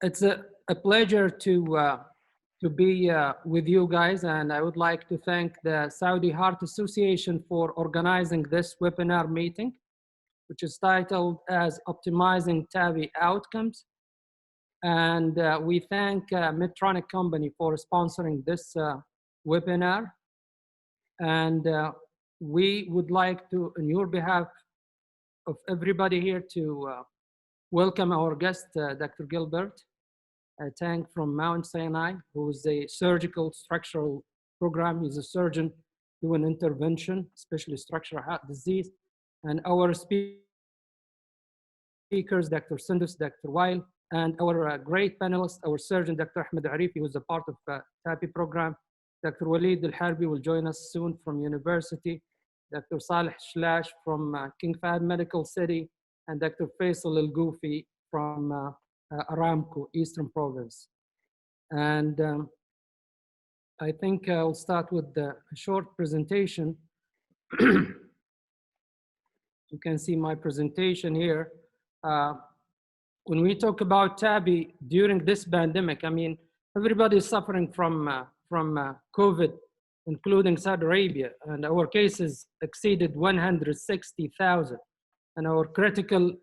It's a pleasure to be with you guys, and I would like to thank the Saudi Heart Association for organizing this webinar meeting, which is titled as Optimizing TAVI Outcomes. And we thank Medtronic Company for sponsoring this webinar. And we would like to, on your behalf of everybody here, to welcome our guest, Dr. Gilbert Tang from Mount Sinai, who is a surgical structural program. He's a surgeon doing intervention, especially structural heart disease. And our speakers, Dr. Sundus, Dr. Weil, and our great panelist, our surgeon, Dr. Ahmed Arifi, who's a part of TAVI program. Dr. Walid Al-Harbi will join us soon from university. Dr. Saleh Shlash from King Fahd Medical City, and Dr. Faisal Al-Goufi from Aramco, Eastern Province. And I think I'll start with a short presentation. You can see my presentation here. When we talk about TAVI during this pandemic, I mean, everybody is suffering from COVID, including Saudi Arabia, and our cases exceeded 160,000. And our critical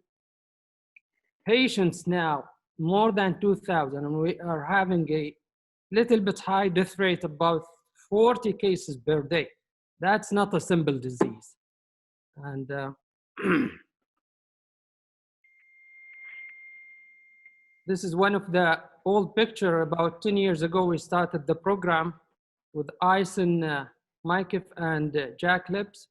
patients now, more than 2,000, and we are having a little bit high death rate, about 40 cases per day. That's not a simple disease. And this is one of the old picture. About 10 years ago, we started the program with Ison Mikef and Jack Lips,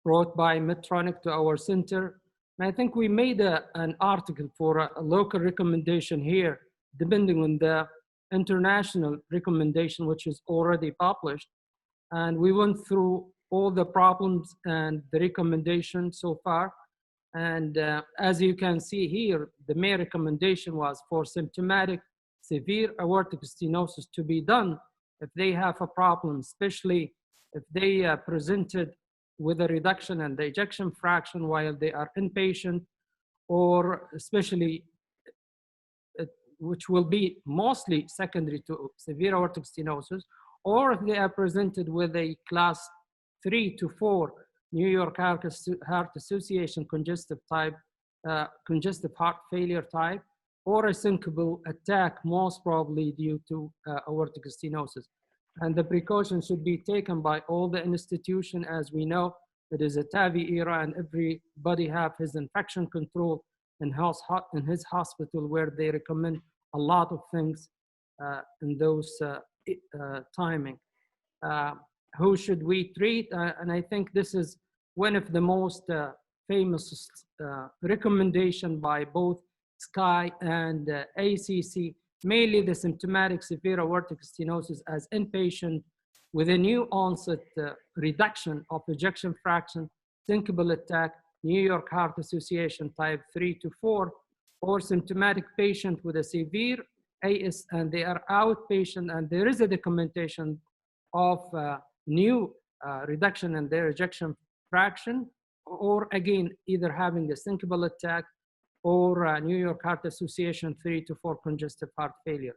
brought by Medtronic to our center. And I think we made an article for a local recommendation here, depending on the international recommendation, which is already published. And we went through all the problems and the recommendations so far. And as you can see here, the main recommendation was for symptomatic severe aortic stenosis to be done if they have a problem, especially if they presented with a reduction in the ejection fraction while they are inpatient, or especially, which will be mostly secondary to severe aortic stenosis, or if they are presented with a class 3 to 4 New York Heart Association congestive heart failure type, or a syncopal attack, most probably due to aortic stenosis. And the precautions should be taken by all the institution. As we know, it is a TAVI era, and everybody have his infection control in his hospital, where they recommend a lot of things in those timing. Who should we treat? And I think this is one of the most famous recommendation by both SCAI and ACC, mainly the symptomatic severe aortic stenosis as inpatient with a new onset reduction of ejection fraction, syncopal attack, New York Heart Association type 3 to 4, or symptomatic patient with a severe AS and they are outpatient and there is a documentation of new reduction in their ejection fraction, or again, either having a syncopal attack or New York Heart Association 3 to 4 congestive heart failure.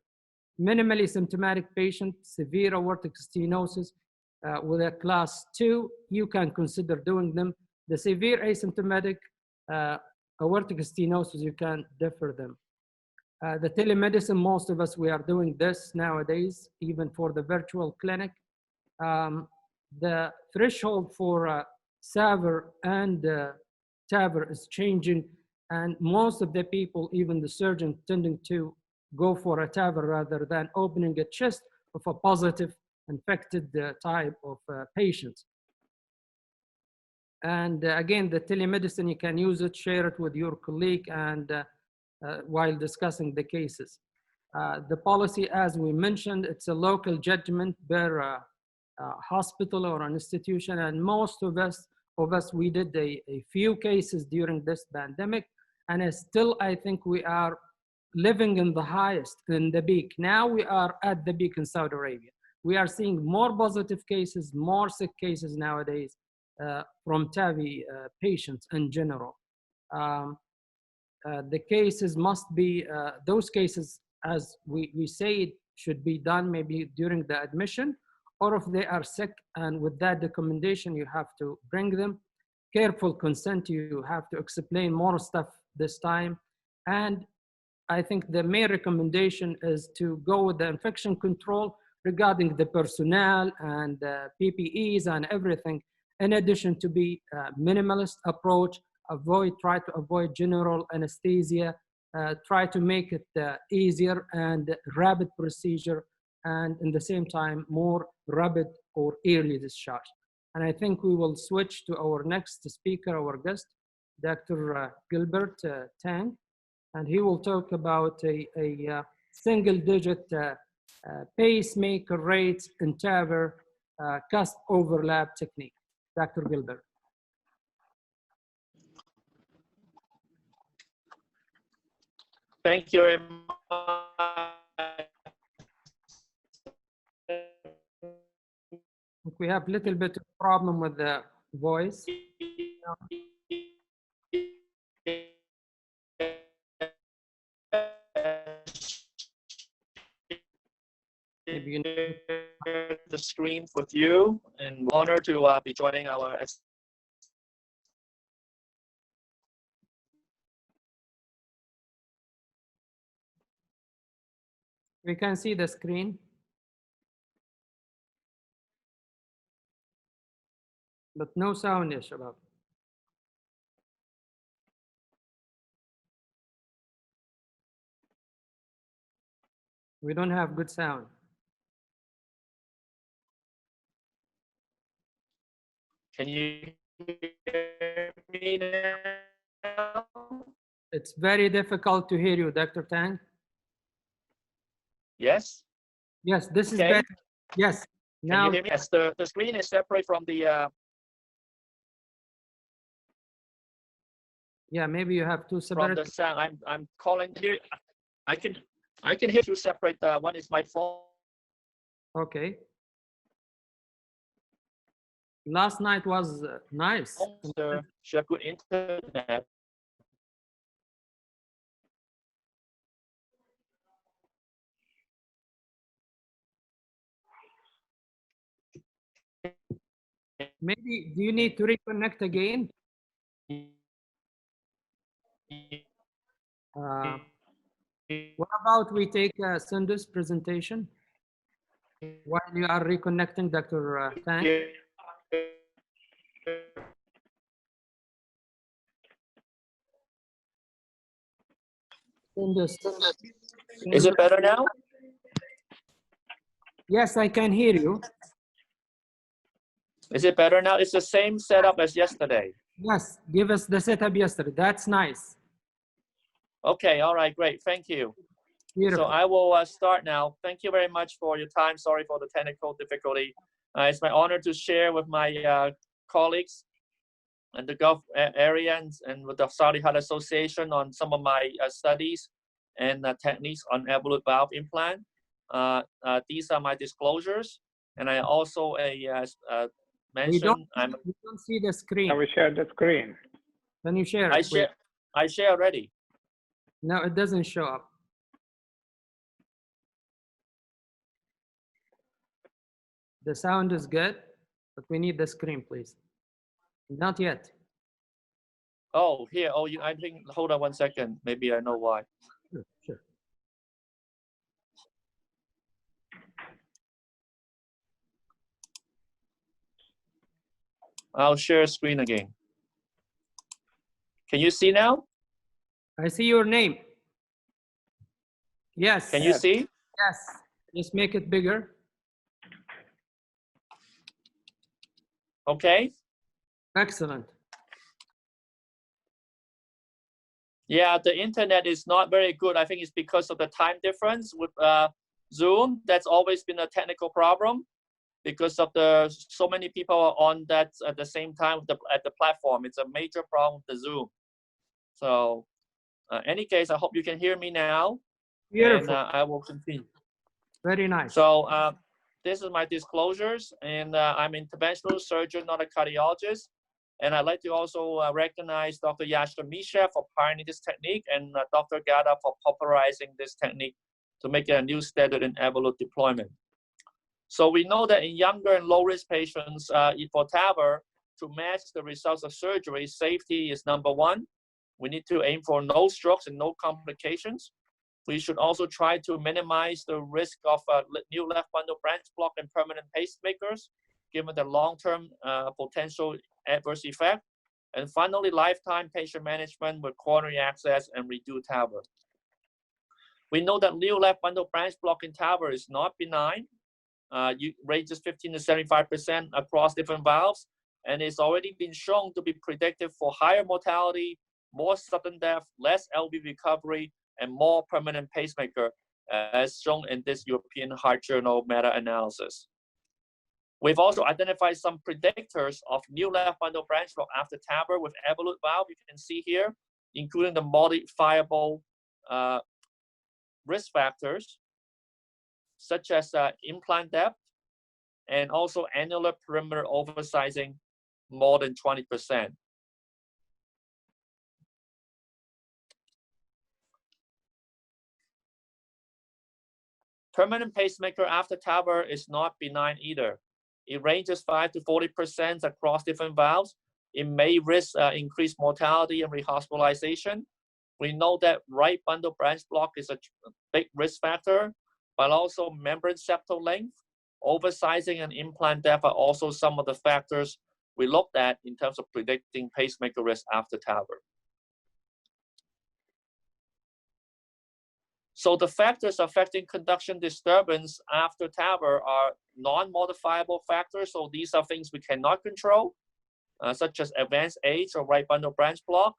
Minimally symptomatic patient, severe aortic stenosis with a class 2, you can consider doing them. The severe asymptomatic aortic stenosis, you can defer them. The telemedicine, most of us, we are doing this nowadays, even for the virtual clinic. The threshold for SAVR and TAVR is changing, and most of the people, even the surgeon, tending to go for a TAVR rather than opening a chest of a positive infected type of patients. And again, the telemedicine, you can use it, share it with your colleague, and while discussing the cases. The policy, as we mentioned, it's a local judgment per hospital or an institution, and most of us, we did a few cases during this pandemic, and still I think we are living in the highest, in the peak. Now we are at the peak in Saudi Arabia. We are seeing more positive cases, more sick cases nowadays from TAVI patients in general. the cases must be, those cases, as we say, should be done maybe during the admission, or if they are sick and with that recommendation, you have to bring them. Careful consent, you have to explain more stuff this time. And I think the main recommendation is to go with the infection control regarding the personnel and PPEs and everything, in addition to be minimalist approach, try to avoid general anesthesia, try to make it easier and rapid procedure, and in the same time, more rapid or early discharge. And I think we will switch to our next speaker, our guest, Dr. Gilbert Tang, and he will talk about a single-digit pacemaker rates in TAVR Cusp-Overlap technique. Dr. Gilbert. Thank you very much. We have a little bit of problem with the voice. Maybe you share the screen with you, and we're honored to be joining our. We can see the screen, but no sound, ya shabab. We don't have good sound. Can you hear me now? It's very difficult to hear you, Dr. Tang. Yes? Yes, this is Okay. better. Yes. Can Now, you hear me? Yes, the screen is separate from the. yeah, maybe you have two separate. From the sound. I'm calling here. I can hear two separate. One is my phone. Okay. Last night was nice. Share good internet. Maybe, do you need to reconnect again? What about we take Sundus presentation while you are reconnecting, Dr. Tang? Sundus. Is it better now? Yes, I can hear you. Is it better now? It's the same setup as yesterday. Yes, give us the setup yesterday. That's nice. Okay, all right, great. Thank you. Beautiful. So I will start now. Thank you very much for your time. Sorry for the technical difficulty. It's my honor to share with my colleagues in the Gulf area and with the Saudi Heart Association on some of my studies and techniques on Evolut valve implant. These are my disclosures, and I also mentioned we don't see the screen. Can we share the screen? Can you share? I share already. No, it doesn't show up. The sound is good, but we need the screen, please. Not yet. Oh, here. Oh, I think. Hold on one second. Maybe I know why. Sure, sure. I'll share screen again. Can you see now? I see your name. Yes. Can you see? Yes. Just make it bigger. Okay. Excellent. Yeah, the internet is not very good. I think it's because of the time difference with Zoom. That's always been a technical problem because of the so many people are on that at the same time at the platform. It's a major problem with the Zoom. So, any case, I hope you can hear me now. Beautiful. And I will continue. Very nice. So this is my disclosures, and I'm an interventional surgeon, not a cardiologist. And I'd like to also recognize Dr. Yashka Misha for pioneering this technique and Dr. Gada for popularizing this technique to make it a new standard in Evolut deployment. So we know that in younger and low-risk patients for TAVR, to match the results of surgery, safety is number one. We need to aim for no strokes and no complications. We should also try to minimize the risk of new left bundle branch block and permanent pacemakers, given the long-term potential adverse effect. And finally, lifetime patient management with coronary access and reduced TAVR. We know that new left bundle branch block in TAVR is not benign. Ranges 15 to 75% across different valves, and it's already been shown to be predictive for higher mortality, more sudden death, less LV recovery, and more permanent pacemaker, as shown in this European Heart Journal meta-analysis. We've also identified some predictors of new left bundle branch block after TAVR with Evolut valve, you can see here, including the modifiable risk factors, such as implant depth, and also annular perimeter oversizing more than 20%. Permanent pacemaker after TAVR is not benign either. It ranges 5 to 40% across different valves. It may risk increased mortality and rehospitalization. We know that right bundle branch block is a big risk factor, but also membrane septal length, oversizing, and implant depth are also some of the factors we looked at in terms of predicting pacemaker risk after TAVR. So the factors affecting conduction disturbance after TAVR are non-modifiable factors. So these are things we cannot control, such as advanced age or right bundle branch block,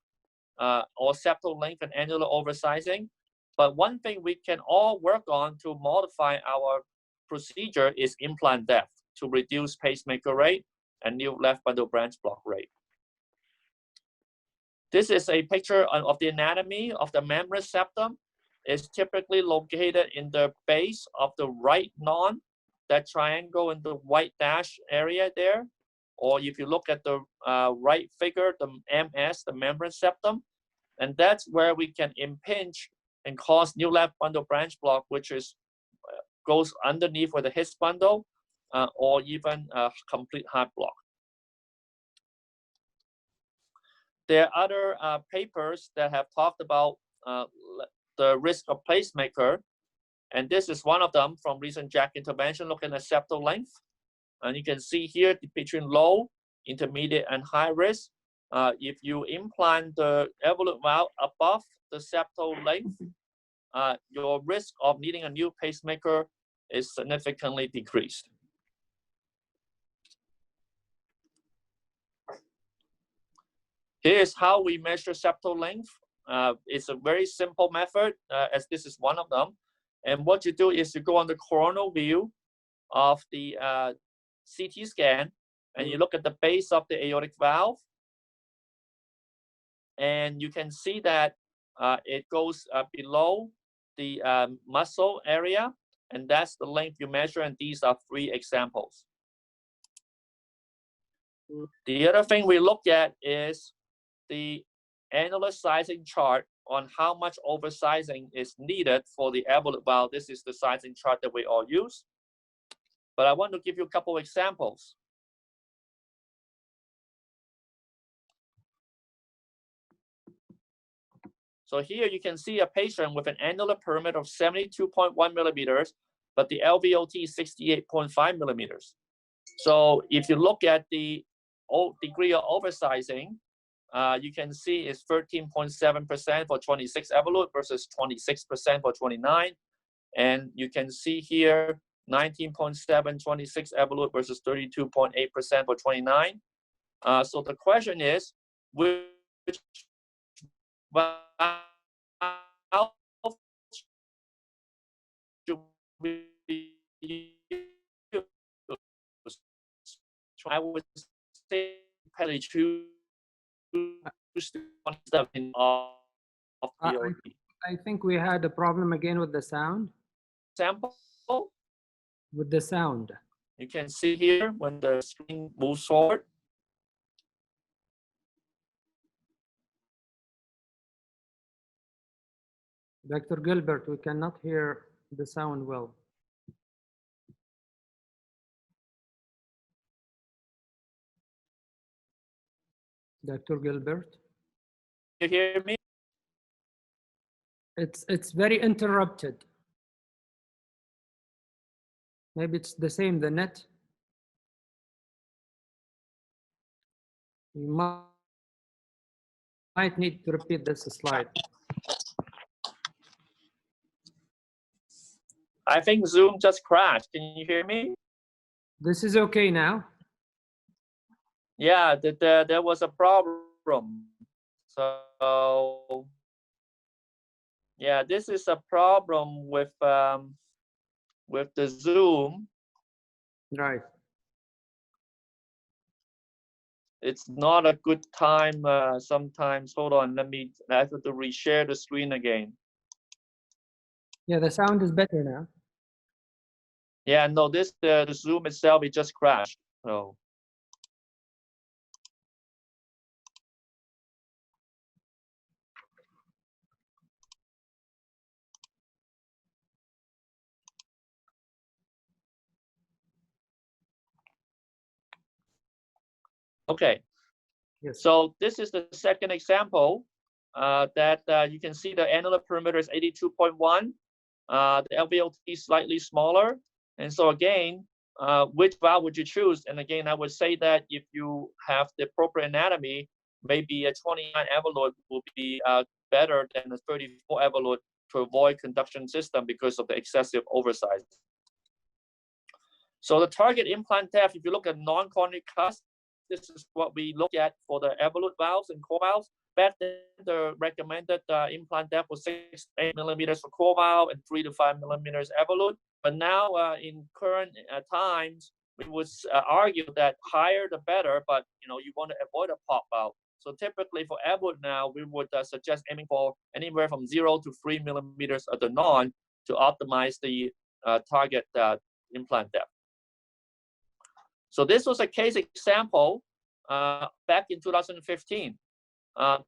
or septal length and annular oversizing. But one thing we can all work on to modify our procedure is implant depth to reduce pacemaker rate and new left bundle branch block rate. This is a picture of the anatomy of the membranous septum. It's typically located in the base of the right non, that triangle in the white dash area there. Or if you look at the right figure, the MS, the membrane septum, and that's where we can impinge and cause new left bundle branch block, which is goes underneath with the His bundle, or even a complete heart block. There are other papers that have talked about the risk of pacemaker, and this is one of them from recent JACC intervention looking at septal length. And you can see here between low, intermediate, and high risk. If you implant the Evolut valve above the septal length, your risk of needing a new pacemaker is significantly decreased. Here's how we measure septal length. It's a very simple method, as this is one of them. And what you do is you go on the coronal view of the CT scan, and you look at the base of the aortic valve. And you can see that it goes below the muscle area, and that's the length you measure, and these are 3 examples. The other thing we look at is the annular sizing chart on how much oversizing is needed for the Evolut valve. This is the sizing chart that we all use. But I want to give you a couple of examples. So here you can see a patient with an annular perimeter of 72.1 millimeters, but the LVOT is 68.5 millimeters. So if you look at the degree of oversizing, you can see it's 13.7% for 26 Evolut versus 26% for 29. And you can see here 19.7, 26 Evolut versus 32.8% for 29. So the question is, which valve should we use? I would say probably choose something of the I think we had a problem again with the sound. sample. With the sound. You can see here when the screen moves forward. Dr. Gilbert, we cannot hear the sound well. Dr. Gilbert? You hear me? It's very interrupted. Maybe it's the same, the net. You might need to repeat this slide. I think Zoom just crashed. Can you hear me? This is okay now. Yeah, there was a problem. So yeah, this is a problem with the Zoom. Right. It's not a good time sometimes. Hold on, I have to reshare the screen again. Yeah, the sound is better now. Yeah, no, the Zoom itself, it just crashed. So okay. Yes. So this is the second example that you can see the annular perimeter is 82.1. The LVOT is slightly smaller. And so again, which valve would you choose? And again, I would say that if you have the appropriate anatomy, maybe a 29 Evolut will be better than a 34 Evolut to avoid conduction system because of the excessive oversize. So the target implant TAV, if you look at non-coronary cusp, this is what we look at for the Evolut valves and core valves. Back then, the recommended implant depth was 6 to 8 millimeters for core valve and 3 to 5 millimeters Evolut. But now, in current times, we would argue that higher the better, but you want to avoid a pop valve. So typically for Evolut now, we would suggest aiming for anywhere from 0 to 3 millimeters of the non to optimize the target implant depth. So this was a case example back in 2015.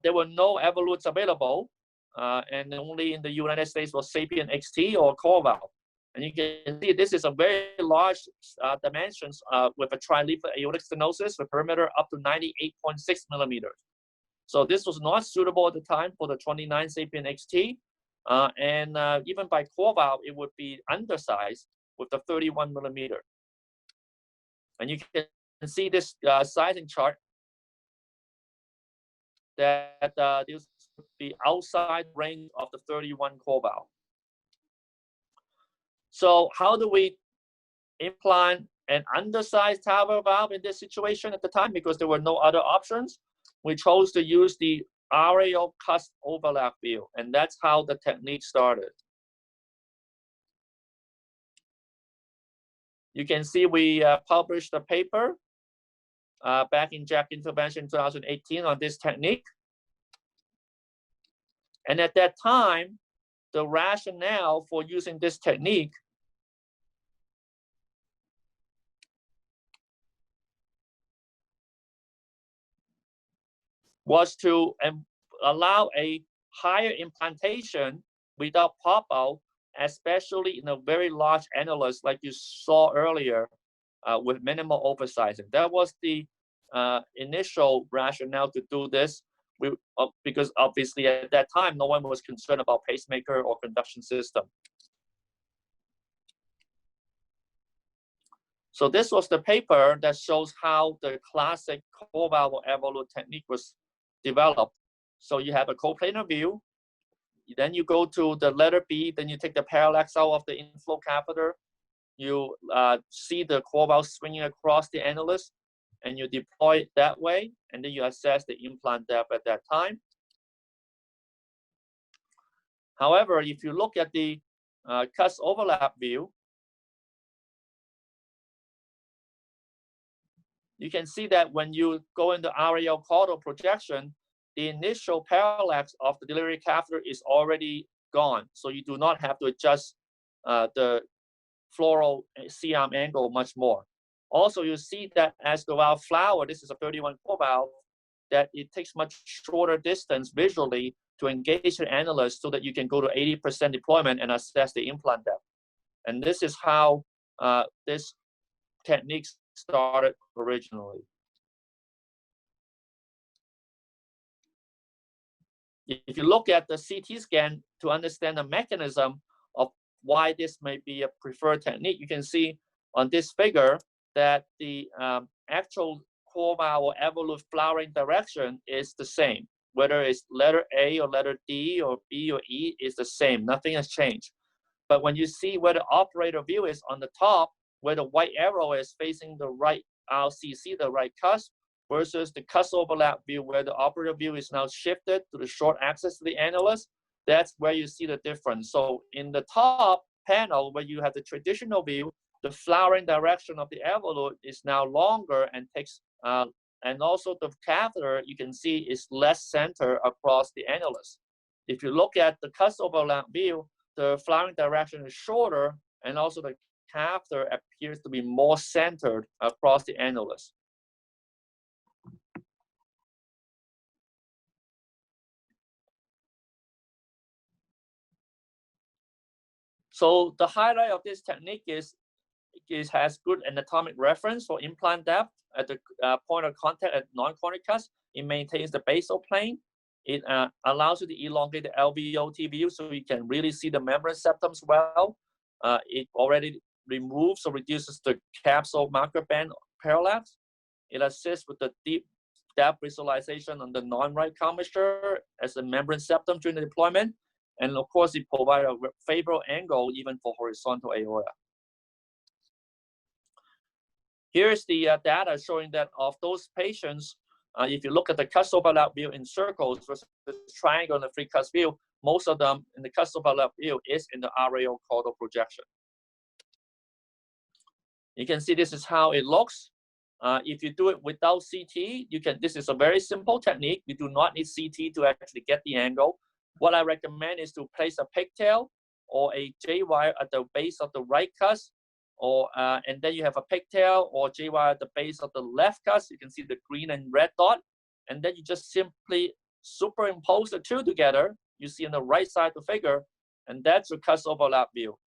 There were no Evoluts available, and only in the United States was Sapien XT or core valve. And you can see this is a very large dimensions with a trileaflet aortic stenosis with perimeter up to 98.6 millimeters. So this was not suitable at the time for the 29 Sapien XT. And even by core valve, it would be undersized with the 31 millimeter. And you can see this sizing chart that this would be outside range of the 31 core valve. So how do we implant an undersized TAVR valve in this situation at the time? Because there were no other options. We chose to use the aerial Cusp-Overlap view, and that's how the technique started. You can see we published a paper back in JACC Intervention 2018 on this technique. And at that time, the rationale for using this technique was to allow a higher implantation without pop-out, especially in a very large annulus like you saw earlier with minimal oversizing. That was the initial rationale to do this, because obviously at that time, no one was concerned about pacemaker or conduction system. So this was the paper that shows how the classic core valve or Evolut technique was developed. So you have a coplanar view, then you go to the letter B, then you take the parallax out of the inflow catheter, you see the core valve swinging across the annulus, and you deploy it that way, and then you assess the implant depth at that time. However, if you look at the Cusp-Overlap view, you can see that when you go into aerial caudal projection, the initial parallax of the delivery catheter is already gone. So you do not have to adjust the Fluoro C-arm angle much more. Also, you see that as the valve flower, this is a 31 core valve, that it takes much shorter distance visually to engage the annulus so that you can go to 80% deployment and assess the implant depth. And this is how this technique started originally. If you look at the CT scan to understand the mechanism of why this may be a preferred technique, you can see on this figure that the actual core valve or evolute flowering direction is the same. Whether it's letter A or letter D or B or E is the same. Nothing has changed. But when you see where the operator view is on the top, where the white arrow is facing the right RCC, the right cusp, versus the Cusp-Overlap view where the operator view is now shifted to the short axis of the annulus, that's where you see the difference. So in the top panel where you have the traditional view, the flowering direction of the evolute is now longer and takes, and also the catheter you can see is less center across the annulus. If you look at the Cusp-Overlap view, the flowering direction is shorter and also the catheter appears to be more centered across the annulus. So the highlight of this technique is it has good anatomic reference for implant depth at the point of contact at non-corner cusp. It maintains the basal plane. It allows you to elongate the LVOT view so you can really see the membranous septums well. It already removes or reduces the capsule marker band parallax. It assists with the deep depth visualization on the non-right commissure as a membranous septum during the deployment. And of course, it provides a favorable angle even for horizontal aorta. Here's the data showing that of those patients, if you look at the Cusp-Overlap view in circles versus the triangle and the free cusp view, most of them in the Cusp-Overlap view is in the RAO caudal projection. You can see this is how it looks. If you do it without CT, this is a very simple technique. You do not need CT to actually get the angle. What I recommend is to place a pigtail or a J-wire at the base of the right cusp, or and then you have a pigtail or J-wire at the base of the left cusp. You can see the green and red dot, and then you just simply superimpose the two together. You see on the right side of the figure, and that's a Cusp-Overlap view.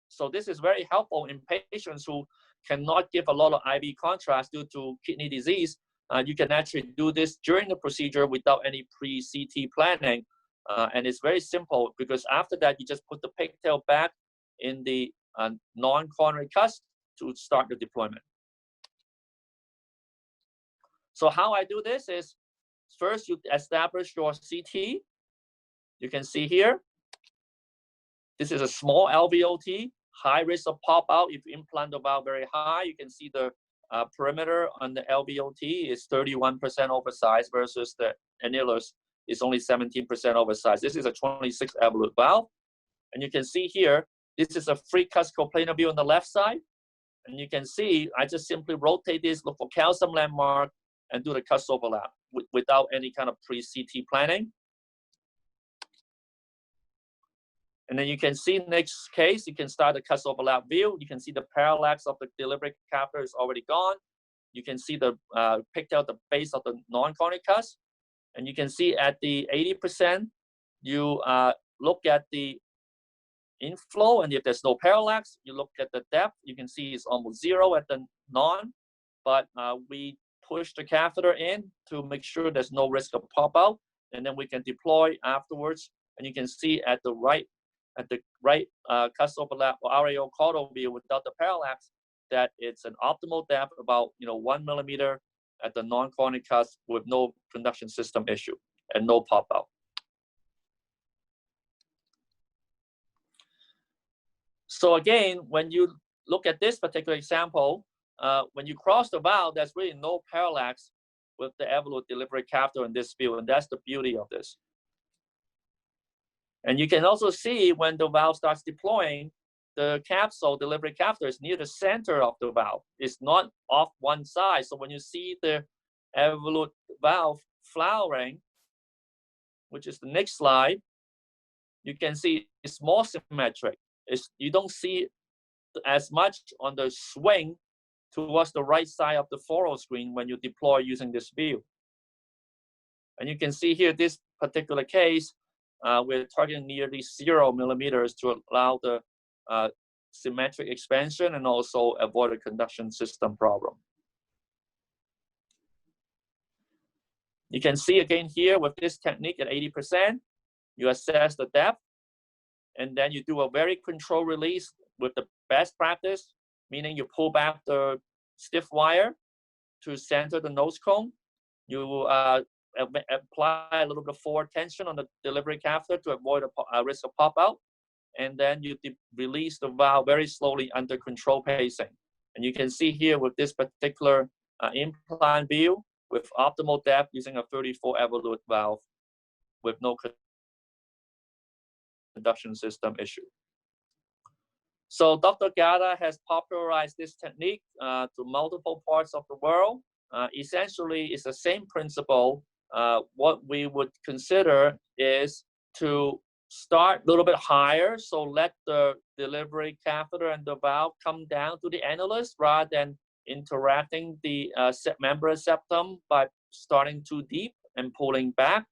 So this is very helpful in patients who cannot give a lot of IV contrast due to kidney disease. You can actually do this during the procedure without any pre-CT planning. And it's very simple because after that, you just put the pigtail back in the non-coronary cusp to start the deployment. So how I do this is, first you establish your CT. You can see here, this is a small LVOT, high risk of pop out. If you implant the valve very high, you can see the perimeter on the LVOT is 31% oversized versus the Annulus is only 17% oversized. This is a 26 evolute valve. And you can see here, this is a free cusp coplanar view on the left side. And you can see, I just simply rotate this, look for calcium landmark, and do the Cusp-Overlap without any kind of pre-CT planning. And then you can see next case, you can start the Cusp-Overlap view. You can see the parallax of the delivery catheter is already gone. You can see the pigtail at the base of the non-coronary cusp. And you can see at the 80%, you look at the inflow, and if there's no parallax, you look at the depth. You can see it's almost zero at the non, but we push the catheter in to make sure there's no risk of pop out, and then we can deploy afterwards. And you can see at the right Cusp-Overlap or RAO caudal view without the parallax that it's an optimal depth about 1 millimeter at the non-coronary cusp with no conduction system issue and no pop out. So again, when you look at this particular example, when you cross the valve, there's really no parallax with the evolute delivery catheter in this view, and that's the beauty of this. And you can also see when the valve starts deploying, the capsule delivery catheter is near the center of the valve. It's not off one side. So when you see the evolute valve flowering, which is the next slide, you can see it's more symmetric. You don't see as much on the swing towards the right side of the Fluoro screen when you deploy using this view. And you can see here, this particular case, we're targeting nearly 0 millimeters to allow the symmetric expansion and also avoid a conduction system problem. You can see again here with this technique at 80%, you assess the depth, and then you do a very controlled release with the best practice, meaning you pull back the stiff wire to center the nose cone. You apply a little bit of forward tension on the delivery catheter to avoid a risk of pop out. And then you release the valve very slowly under control pacing. And you can see here with this particular implant view with optimal depth using a 34 Evolut valve with no conduction system issue. So Dr. Gada has popularized this technique to multiple parts of the world. Essentially, it's the same principle. What we would consider is to start a little bit higher, so let the delivery catheter and the valve come down to the annulus rather than interacting the membranous septum by starting too deep and pulling back.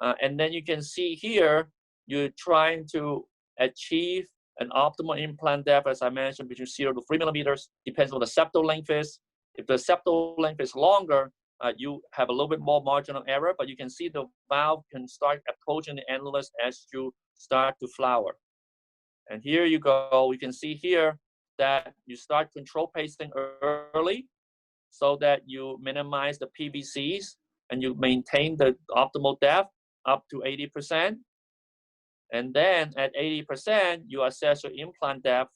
And then you can see here, you're trying to achieve an optimal implant depth, as I mentioned, between 0 to 3 millimeters, depends on what the septal length is. If the septal length is longer, you have a little bit more margin of error, but you can see the valve can start approaching the annulus as you start to flower. And here you go. You can see here that you start control pacing early so that you minimize the PVCs and you maintain the optimal depth up to 80%. And then at 80%, you assess your implant depth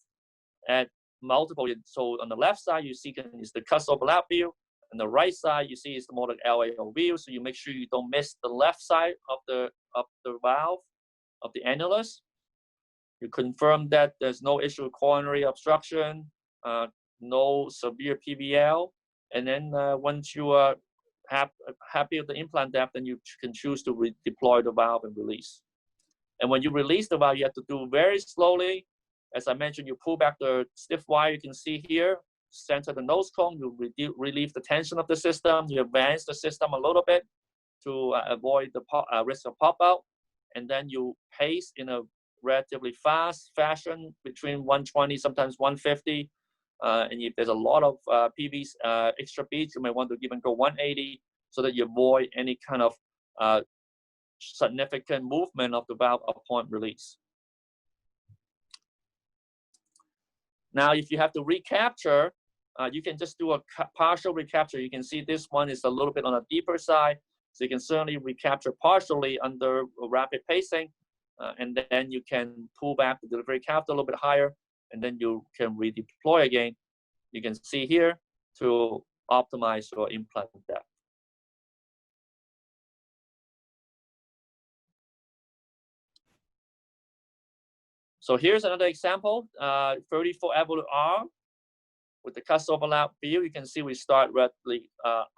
at multiple. So on the left side, you see is the Cusp-Overlap view. On the right side, you see is more like LAO view. So you make sure you don't miss the left side of the valve, of the annulus. You confirm that there's no issue with coronary obstruction, no severe PVL. And then once you are happy with the implant depth, then you can choose to deploy the valve and release. And when you release the valve, you have to do very slowly. As I mentioned, you pull back the stiff wire. You can see here, center the nose cone. You relieve the tension of the system. You advance the system a little bit to avoid the risk of pop out. And then you pace in a relatively fast fashion between 120, sometimes 150. And if there's a lot of extra beats, you may want to even go 180 so that you avoid any kind of significant movement of the valve upon release. Now, if you have to recapture, you can just do a partial recapture. You can see this one is a little bit on a deeper side, so you can certainly recapture partially under rapid pacing, and then you can pull back the delivery catheter a little bit higher, and then you can redeploy again. You can see here to optimize your implant depth. So here's another example, 34 Evolut R with the Cusp-Overlap view. You can see we start relatively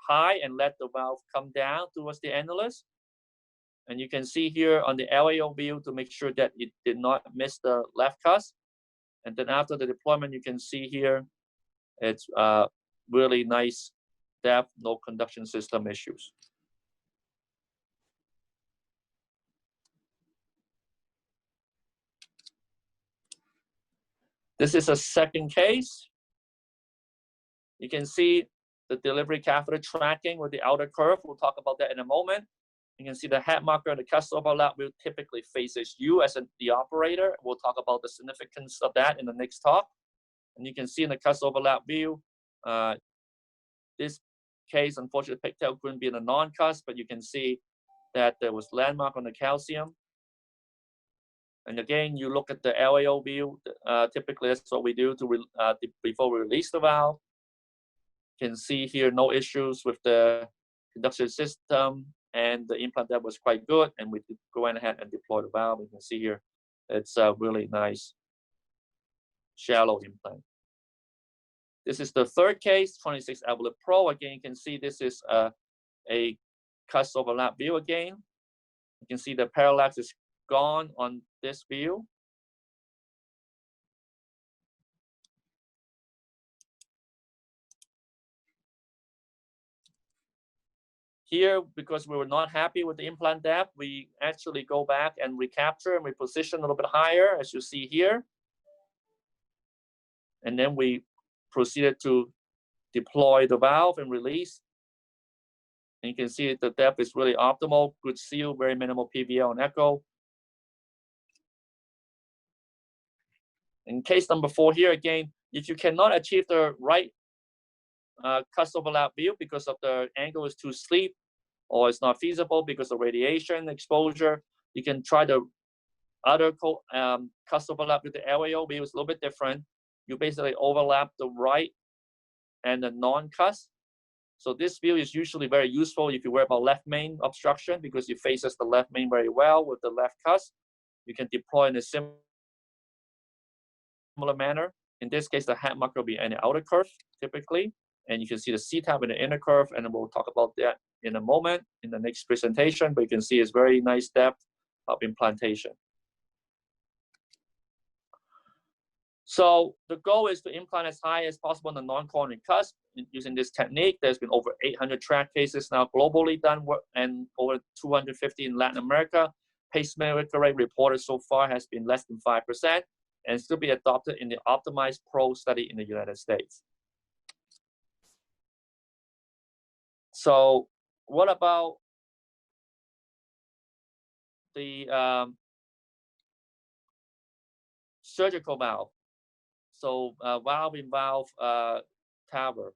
high and let the valve come down towards the annulus. And you can see here on the LAO view to make sure that it did not miss the left cusp. And then after the deployment, you can see here, it's really nice depth, no conduction system issues. This is a second case. You can see the delivery catheter tracking with the outer curve. We'll talk about that in a moment. You can see the head marker and the Cusp-Overlap will typically faces you as the operator. We'll talk about the significance of that in the next talk. And you can see in the Cusp-Overlap view, this case, unfortunately, Pigtail couldn't be in a non-cusp, but you can see that there was landmark on the calcium. And again, you look at the LAO view. Typically, that's what we do before we release the valve. You can see here no issues with the conduction system, and the implant depth was quite good. And we go ahead and deploy the valve. You can see here, it's a really nice shallow implant. This is the third case, 26 Evolut Pro. Again, you can see this is a Cusp-Overlap view again. You can see the parallax is gone on this view. Here, because we were not happy with the implant depth, we actually go back and recapture and reposition a little bit higher, as you see here. And then we proceeded to deploy the valve and release. And you can see the depth is really optimal, good seal, very minimal PVL and echo. In case number 4 here, again, if you cannot achieve the right Cusp-Overlap view because of the angle is too steep, or it's not feasible because of radiation exposure, you can try the other Cusp-Overlap with the LAO view. Is a little bit different. You basically overlap the right and the non-cusp. So this view is usually very useful if you worry about left main obstruction, because it faces the left main very well with the left cusp. You can deploy in a similar manner. In this case, the head marker will be in the outer curve typically, and you can see the C-tab in the inner curve, and we'll talk about that in a moment in the next presentation, but you can see it's very nice depth of implantation. So the goal is to implant as high as possible in the non-coronary cusp using this technique. There's been over 800 track cases now globally done, and over 250 in Latin America. Pacemaker rate reported so far has been less than 5%, and still be adopted in the optimized Pro study in the United States. So what about the surgical valve? So valve-in-valve TAVR.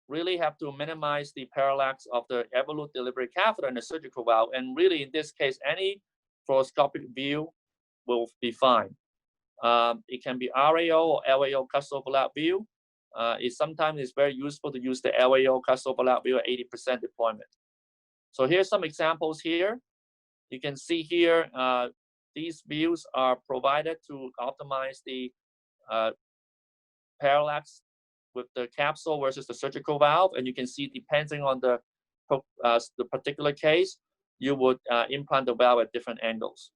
Really have to minimize the parallax of the Evolut delivery catheter and the surgical valve. And really, in this case, any fluoroscopic view will be fine. It can be RAO or LAO Cusp-Overlap view. Sometimes it's very useful to use the LAO Cusp-Overlap view at 80% deployment. So here's some examples here. You can see here, these views are provided to optimize the parallax with the capsule versus the surgical valve. And you can see, depending on the particular case, you would implant the valve at different angles.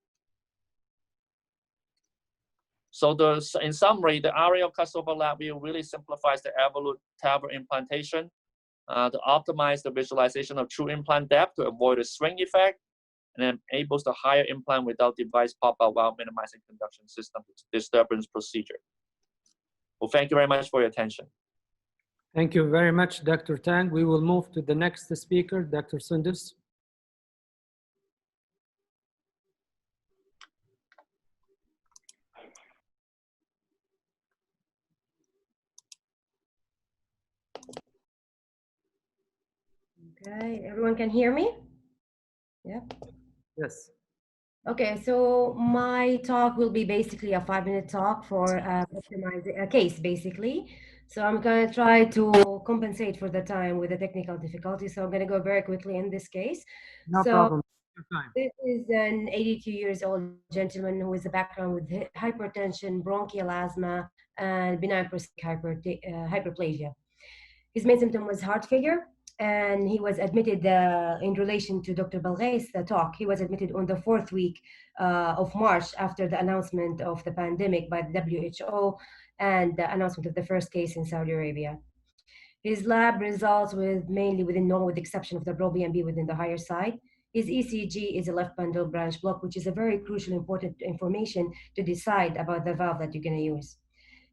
So in summary, the RAO Cusp-Overlap view really simplifies the Evolut TAVR implantation to optimize the visualization of true implant depth to avoid a swing effect, and enables the higher implant without device pop-out while minimizing conduction system disturbance procedure. Well, thank you very much for your attention. Thank you very much, Dr. Tang. We will move to the next speaker, Dr. Sundus. Okay, everyone can hear me? Yeah. Yes. Okay, so my talk will be basically a 5-minute talk for optimizing a case, basically. So I'm going to try to compensate for the time with the technical difficulty. So I'm going to go very quickly in this case. No problem. This is an 82-year-old gentleman who has a background with hypertension, bronchial asthma, and benign prostatic hyperplasia. His main symptom was heart failure, and he was admitted in relation to Dr. Balghai's talk. He was admitted on the 4th week of March after the announcement of the pandemic by the WHO and the announcement of the first case in Saudi Arabia. His lab results were mainly within normal, with the exception of the pro-BNP within the higher side. His ECG is a left bundle branch block, which is a very crucial, important information to decide about the valve that you're going to use.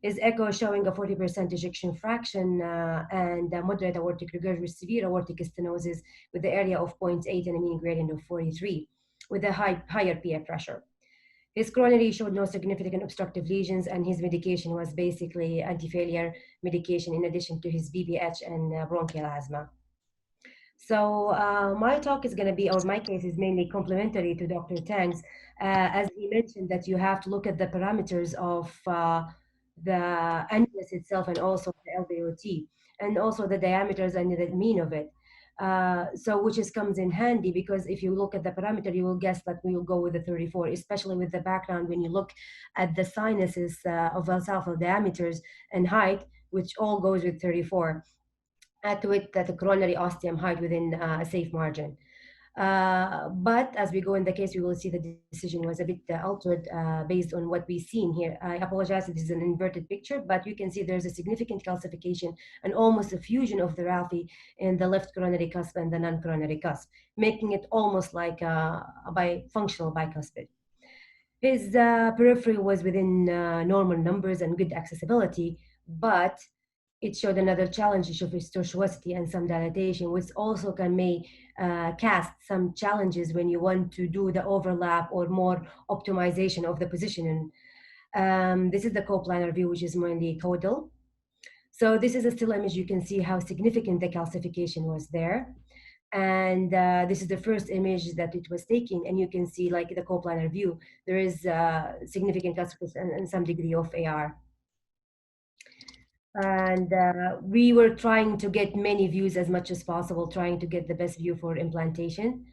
His echo showing a 40% ejection fraction and moderate aortic regurg with severe aortic stenosis with the area of 0.8 and a mean gradient of 43 with a higher PA pressure. His coronary showed no significant obstructive lesions, and his medication was basically anti-failure medication in addition to his BPH and bronchial asthma. So my talk is going to be, or my case is mainly complementary to Dr. Tang's, as he mentioned that you have to look at the parameters of the annulus itself and also the LVOT, and also the diameters and the mean of it. So which comes in handy, because if you look at the parameter, you will guess that we will go with the 34, especially with the background when you look at the sinuses of valsalva diameters and height, which all goes with 34. Add to it that the coronary ostium height within a safe margin. But as we go in the case, we will see the decision was a bit altered based on what we've seen here. I apologize, this is an inverted picture, but you can see there's a significant calcification and almost a fusion of the raphe in the left coronary cusp and the non-coronary cusp, making it almost like a functional bicuspid. His periphery was within normal numbers and good accessibility, but it showed another challenge of his tortuosity and some dilatation, which also may cast some challenges when you want to do the overlap or more optimization of the positioning. This is the coplanar view, which is mainly caudal. So this is a still image. You can see how significant the calcification was there. And this is the first image that it was taken, and you can see, like the coplanar view, there is significant calcification and some degree of AR. And we were trying to get many views as much as possible, trying to get the best view for implantation.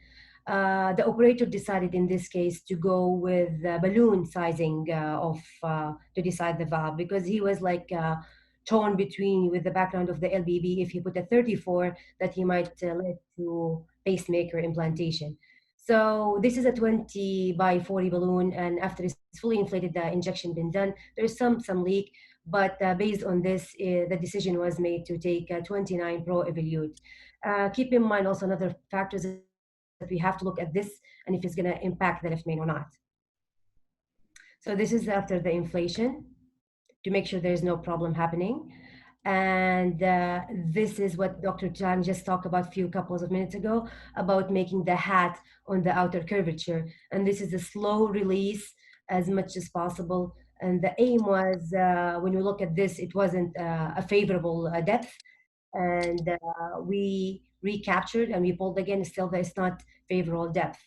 The operator decided in this case to go with balloon sizing to decide the valve, because he was like torn between, with the background of the LBB, if he put a 34, that he might lead to pacemaker implantation. So this is a 20 by 40 balloon, and after it's fully inflated, the injection been done, there's some leak, but based on this, the decision was made to take 29 Pro Evolut. Keep in mind also another factors that we have to look at this, and if it's going to impact the left main or not. So this is after the inflation, to make sure there's no problem happening. And this is what Dr. Tang just talked about a few couples of minutes ago, about making the hat on the outer curvature. And this is a slow release as much as possible. And the aim was, when you look at this, it wasn't a favorable depth. And we recaptured and we pulled again, still there's not favorable depth.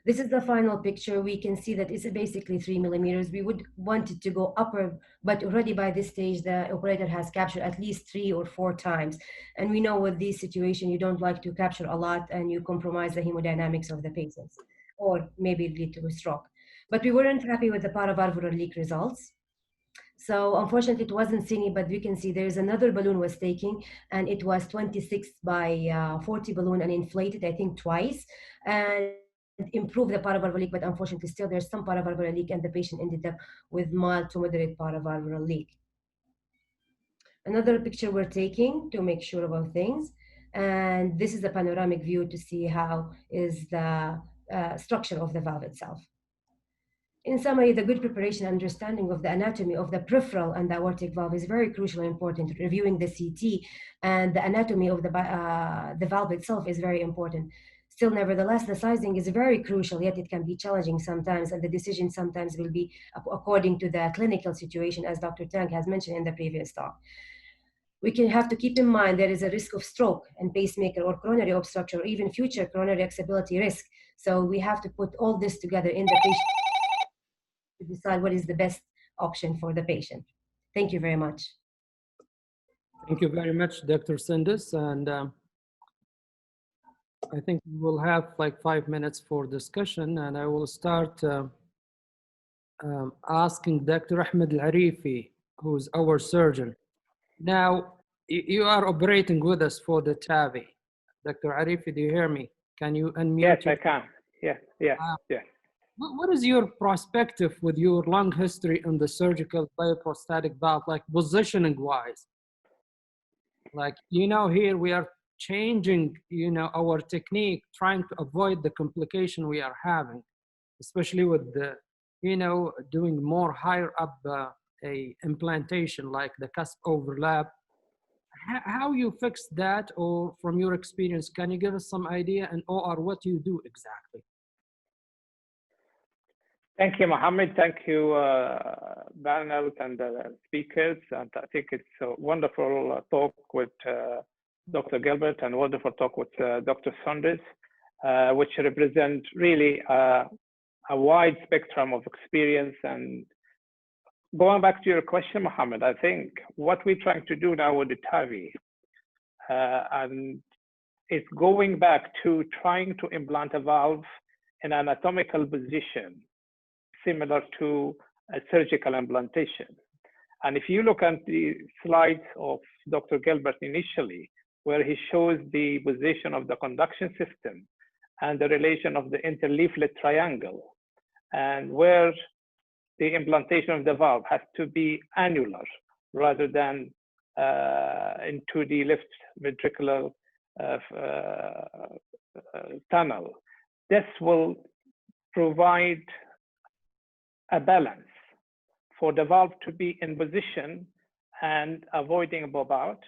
This is the final picture. We can see that it's basically 3 millimeters. We would want it to go upper, but already by this stage, the operator has captured at least 3 or 4 times. And we know with this situation, you don't like to capture a lot and you compromise the hemodynamics of the patients, or maybe lead to a stroke. But we weren't happy with the paravalvular leak results. So unfortunately, it wasn't cine, but we can see there's another balloon was taking, and it was 26 by 40 balloon and inflated, I think twice, and improve the paravalvular leak, but unfortunately still there's some paravalvular leak, and the patient ended up with mild to moderate paravalvular leak. Another picture we're taking to make sure about things, and this is the panoramic view to see how is the structure of the valve itself. In summary, the good preparation and understanding of the anatomy of the peripheral and the aortic valve is very crucial and important. Reviewing the CT and the anatomy of the valve itself is very important. Still, nevertheless, the sizing is very crucial, yet it can be challenging sometimes, and the decision sometimes will be according to the clinical situation, as Dr. Tang has mentioned in the previous talk. We can have to keep in mind there is a risk of stroke and pacemaker or coronary obstruction, or even future coronary accessibility risk. So we have to put all this together in the patient to decide what is the best option for the patient. Thank you very much. Thank you very much, Dr. Sindus. And I think we'll have like 5 minutes for discussion, and I will start asking Dr. Ahmed Al-Arifi, who's our surgeon. Now, you are operating with us for the TAVI. Dr. Arifi, do you hear me? Can you unmute? Yes, I can. Yeah. What is your perspective with your long history in the surgical bioprosthetic valve, like positioning wise? Like, here we are changing, our technique, trying to avoid the complication we are having, especially with the, doing more higher up a implantation like the Cusp-Overlap. How you fix that, or from your experience, can you give us some idea, and or what you do exactly? Thank you, Mohammed. Thank you, panel and speakers. And I think it's a wonderful talk with Dr. Gilbert, and wonderful talk with Dr. Sindus, which represent really a wide spectrum of experience. And going back to your question, Mohammed, I think what we're trying to do now with the TAVI, and it's going back to trying to implant a valve in an anatomical position, similar to a surgical implantation. And if you look at the slides of Dr. Gilbert initially, where he shows the position of the conduction system and the relation of the interleaflet triangle, and where the implantation of the valve has to be annular rather than into the left ventricular tunnel. This will provide a balance for the valve to be in position and avoiding a bob out,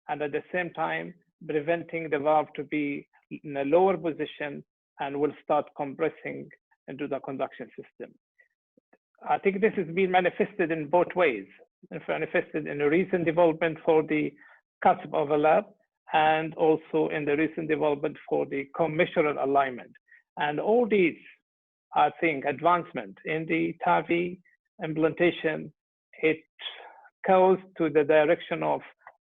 and at the same time preventing the valve to be in a lower position and will start compressing into the conduction system. I think this has been manifested in both ways, manifested in a recent development for the Cusp-Overlap and also in the recent development for the commissural alignment. And all these, I think, advancement in the TAVI implantation, it goes to the direction of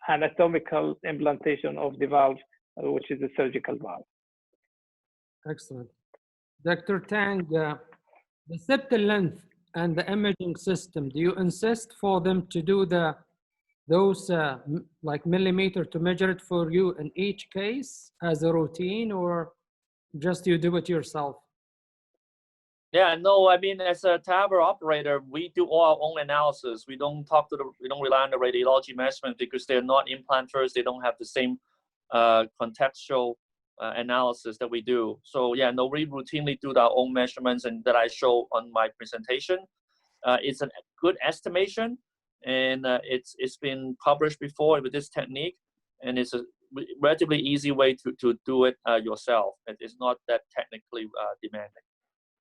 anatomical implantation of the valve, which is a surgical valve. Excellent. Dr. Tang, the septal length and the imaging system, do you insist for them to do those like millimeter to measure it for you in each case as a routine, or just you do it yourself? Yeah, no, I mean, as a TAVR operator, we do all our own analysis. We don't rely on the radiology measurement because they're not implanters. They don't have the same contextual analysis that we do. So yeah, no, we routinely do our own measurements, and that I show on my presentation. It's a good estimation, and it's been published before with this technique, and it's a relatively easy way to do it yourself. It's not that technically demanding.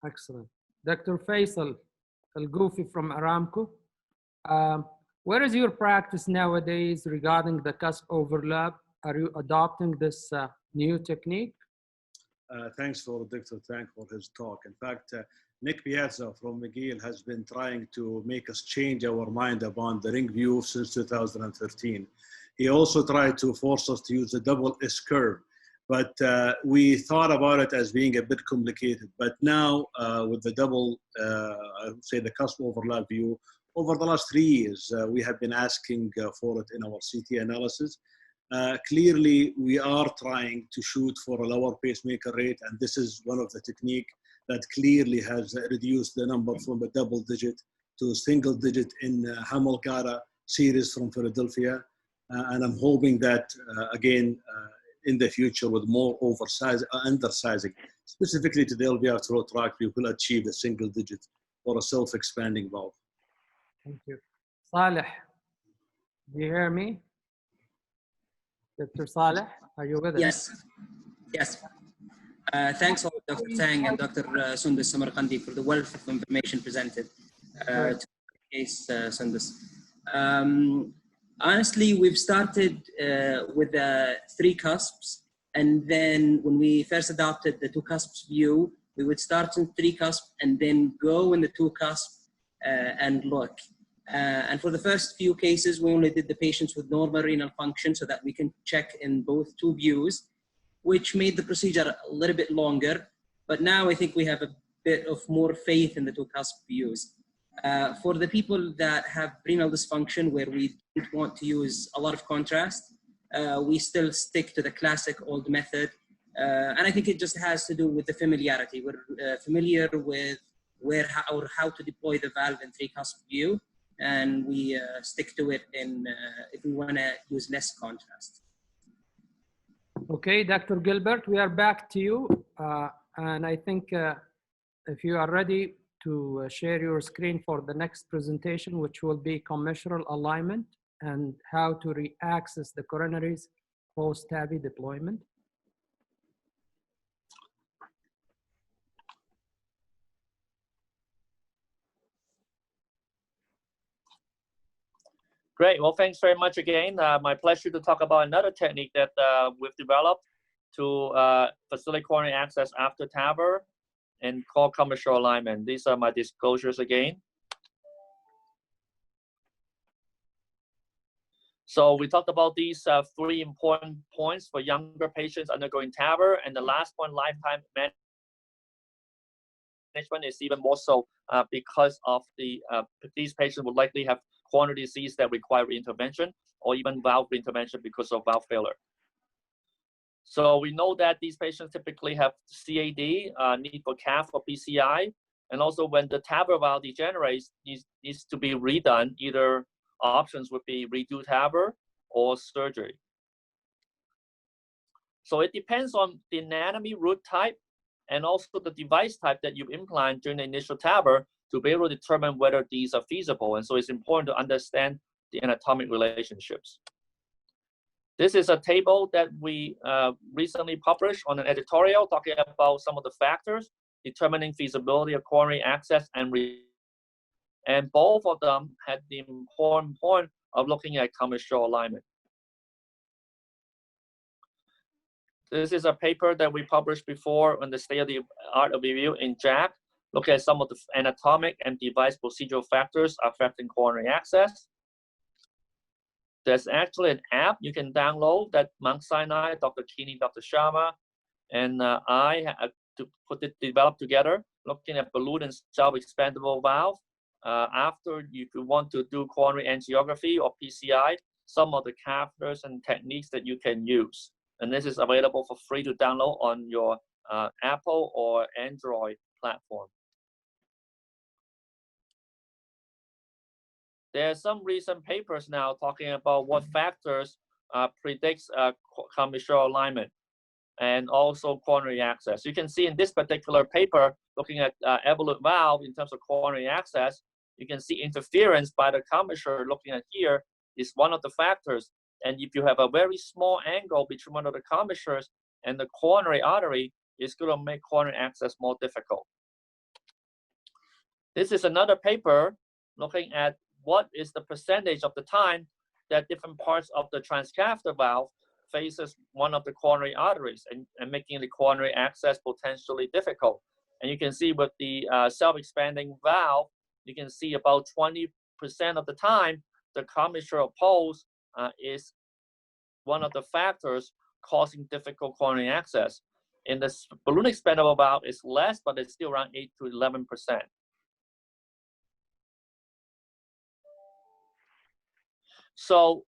Excellent. Dr. Faisal Al-Goufi from Aramco. Where is your practice nowadays regarding the Cusp-Overlap? Are you adopting this new technique? Thanks for Dr. Tang for his talk. In fact, Nick Piazza from McGill has been trying to make us change our mind about the ring view since 2013. He also tried to force us to use the double S curve, but we thought about it as being a bit complicated. But now with the double, I would say the Cusp-Overlap view, over the last 3 years, we have been asking for it in our CT analysis. Clearly, we are trying to shoot for a lower pacemaker rate, and this is one of the techniques that clearly has reduced the number from a double digit to a single digit in Hamilcara series from Philadelphia. And I'm hoping that, again, in the future with more undersizing, specifically to the LVR throat tract, we will achieve a single digit for a self-expanding valve. Thank you. Saleh, do you hear me? Dr. Saleh, are you with us? Yes, yes. Thanks all Dr. Tang and Dr. Sundus Samarkandi for the wealth of information presented to case Sundus. Honestly, we've started with 3 cusps, and then when we first adopted the 2 cusps view, we would start in 3 cusps and then go in the 2 cusps and look. And for the first few cases, we only did the patients with normal renal function so that we can check in both 2 views, which made the procedure a little bit longer. But now I think we have a bit of more faith in the 2 cusp views. For the people that have renal dysfunction where we don't want to use a lot of contrast, we still stick to the classic old method. And I think it just has to do with the familiarity. We're familiar with how to deploy the valve in 3 cusp view, and we stick to it if we want to use less contrast. Okay, Dr. Gilbert, we are back to you. And I think if you are ready to share your screen for the next presentation, which will be commissural alignment and how to re-access the coronaries post-TAVI deployment. Great. Well, thanks very much again. My pleasure to talk about another technique that we've developed to facilitate coronary access after TAVR and called commissural alignment. These are my disclosures again. So we talked about these 3 important points for younger patients undergoing TAVR, and the last one, lifetime management, is even more so because of these patients will likely have coronary disease that require intervention or even valve intervention because of valve failure. So we know that these patients typically have CAD, need for cath or PCI, and also when the TAVR valve degenerates, needs to be redone. Either options would be redo TAVR or surgery. So it depends on the anatomy, root type, and also the device type that you implant during the initial TAVR to be able to determine whether these are feasible. And so it's important to understand the anatomic relationships. This is a table that we recently published on an editorial talking about some of the factors determining feasibility of coronary access and both of them had the important point of looking at commissural alignment. This is a paper that we published before on the state of the art of review in JACC. Look at some of the anatomic and device procedural factors affecting coronary access. There's actually an app you can download that Mount Sinai, Dr. Keeney, Dr. Sharma, and I had to develop together, looking at balloon and self-expandable valve. After, if you want to do coronary angiography or PCI, some of the catheters and techniques that you can use. And this is available for free to download on your Apple or Android platform. There are some recent papers now talking about what factors predicts commissural alignment and also coronary access. You can see in this particular paper, looking at Evolut valve in terms of coronary access, you can see interference by the commissure. Looking at here is one of the factors. And if you have a very small angle between one of the commissures and the coronary artery, it's going to make coronary access more difficult. This is another paper looking at what is the percentage of the time that different parts of the transcatheter valve faces one of the coronary arteries and making the coronary access potentially difficult. And you can see with the self-expanding valve, you can see about 20% of the time, the commissural pulse is one of the factors causing difficult coronary access. In the balloon expandable valve, it's less, but it's still around 8 to 11%. So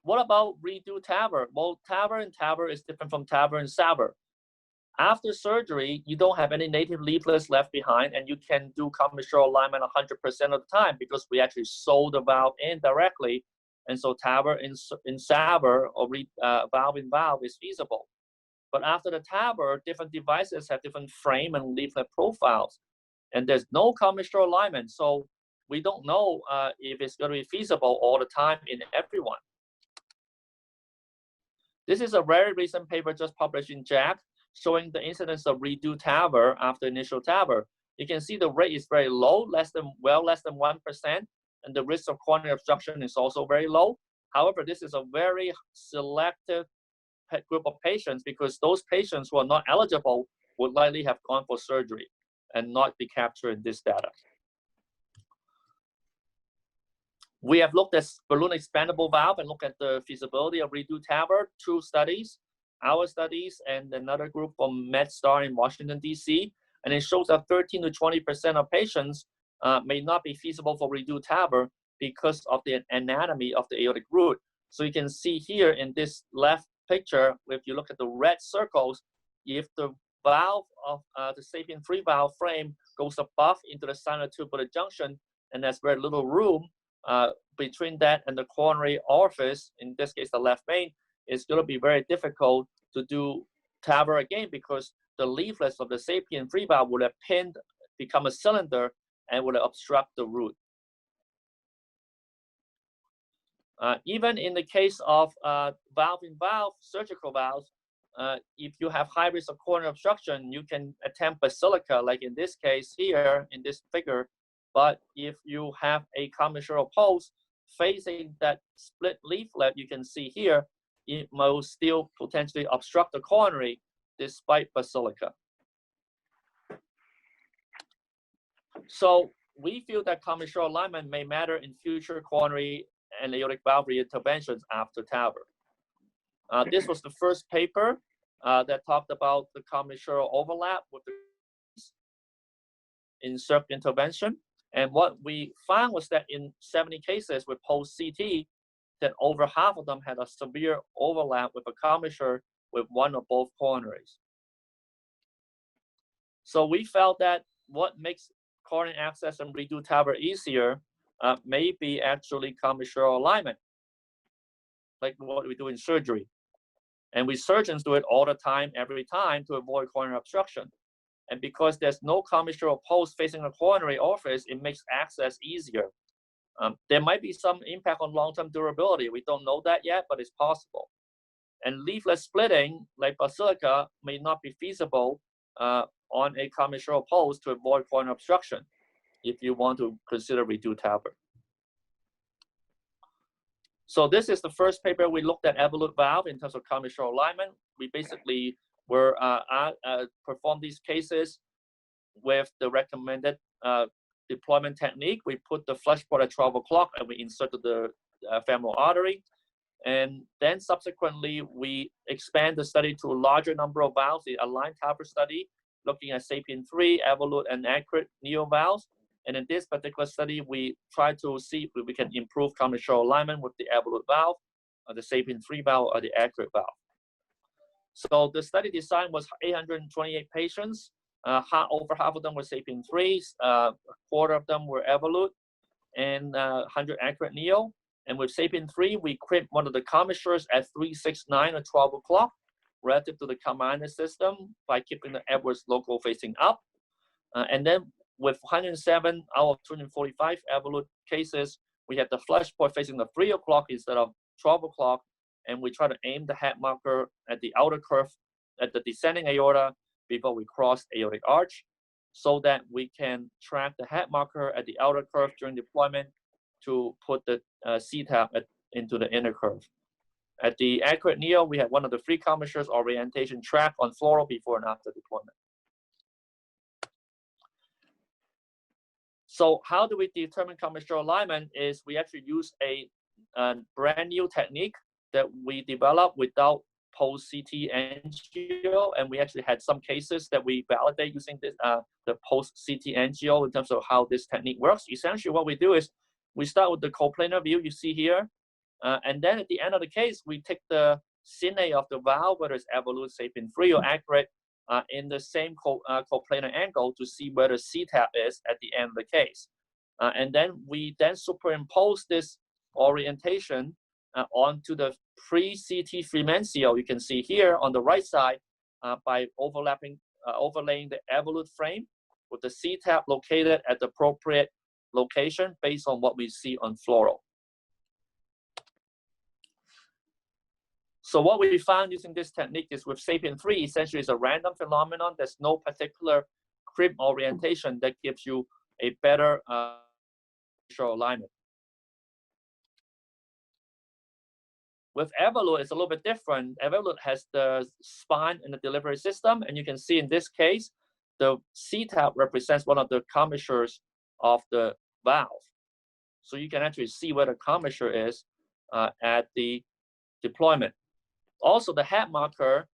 what about redo TAVR? Well, TAVR is different from TAV-in-SAV. After surgery, you don't have any native leaflets left behind, and you can do commissural alignment 100% of the time because we actually sew the valve in directly. And so TAV-in-SAV or valve-in-valve is feasible. But after the TAVR, different devices have different frame and leaflet profiles. And there's no commissural alignment. So we don't know if it's going to be feasible all the time in everyone. This is a very recent paper just published in JACC showing the incidence of redo TAVR after initial TAVR. You can see the rate is very low, less than 1%, and the risk of coronary obstruction is also very low. However, this is a very selective group of patients because those patients who are not eligible would likely have gone for surgery and not be captured in this data. We have looked at balloon expandable valve and looked at the feasibility of redo TAVR, 2 studies, our studies and another group from MedStar in Washington, D.C. And it shows that 13 to 20% of patients may not be feasible for redo TAVR because of the anatomy of the aortic root. So you can see here in this left picture, if you look at the red circles, if the valve of the SAPIEN 3 valve frame goes above into the sinotubular junction, and there's very little room between that and the coronary orifice, in this case the left main, it's going to be very difficult to do TAVR again because the leaflets of the SAPIEN 3 valve would have pinned, become a cylinder, and would obstruct the root. Even in the case of valve-in-valve surgical valves, if you have high risk of coronary obstruction, you can attempt basilica, like in this case here, in this figure. But if you have a commissural pulse facing that split leaflet you can see here, it will still potentially obstruct the coronary despite basilica. So we feel that commissural alignment may matter in future coronary and aortic valve interventions after TAVR. This was the first paper that talked about the commissural overlap with the in circ intervention. And what we found was that in 70 cases with post-CT, that over half of them had a severe overlap with a commissure with one or both coronaries. So we felt that what makes coronary access and redo TAVR easier may be actually commissure alignment, like what we do in surgery. And we surgeons do it all the time, every time, to avoid coronary obstruction. And because there's no commissure post facing a coronary orifice, it makes access easier. There might be some impact on long-term durability. We don't know that yet, but it's possible. And leaflet splitting, like basilica, may not be feasible on a commissure post to avoid coronary obstruction if you want to consider redo TAVR. So this is the first paper we looked at Evolut valve in terms of commissure alignment. We basically were performed these cases with the recommended deployment technique. We put the flush port at 12 o'clock and we inserted the femoral artery. And then subsequently, we expand the study to a larger number of valves, the aligned TAVR study, looking at SAPIEN 3, Evolut, and accurate neo valves. And in this particular study, we try to see if we can improve commissure alignment with the Evolut valve, the SAPIEN 3 valve, or the accurate valve. So the study design was 828 patients. Over half of them were SAPIEN 3s, a quarter of them were Evolut, and 100 accurate neo. And with SAPIEN 3, we crimped one of the commissures at 3, 6, 9, or 12 o'clock relative to the command system by keeping the Edwards local facing up. And then with 107 out of 245 Evolut cases, we had the flush port facing the 3 o'clock instead of 12 o'clock. And we try to aim the head marker at the outer curve at the descending aorta before we cross aortic arch, so that we can track the head marker at the outer curve during deployment to put the CTAP into the inner curve. At the accurate neo, we had one of the 3 commissures orientation track on Fluoro before and after deployment. So how do we determine commissure alignment is we actually use a brand new technique that we developed without post-CT angio, and we actually had some cases that we validate using this, the post-CT angio in terms of how this technique works. Essentially what we do is we start with the coplanar view you see here, and then at the end of the case, we take the cine of the valve, whether it's Evolut, SAPIEN 3, or accurate, in the same coplanar angle to see where the CTAP is at the end of the case. And then we superimpose this orientation onto the pre-CT Freemancio you can see here on the right side by overlaying the Evolut frame with the CTAP located at the appropriate location based on what we see on Fluoro. So what we found using this technique is with SAPIEN 3, essentially is a random phenomenon. There's no particular crimp orientation that gives you a better alignment. With Evolut, it's a little bit different. Evolut has the spine and the delivery system, and you can see in this case, the CTAP represents one of the commissures of the valve. So you can actually see where the commissure is at the deployment. Also, the head marker,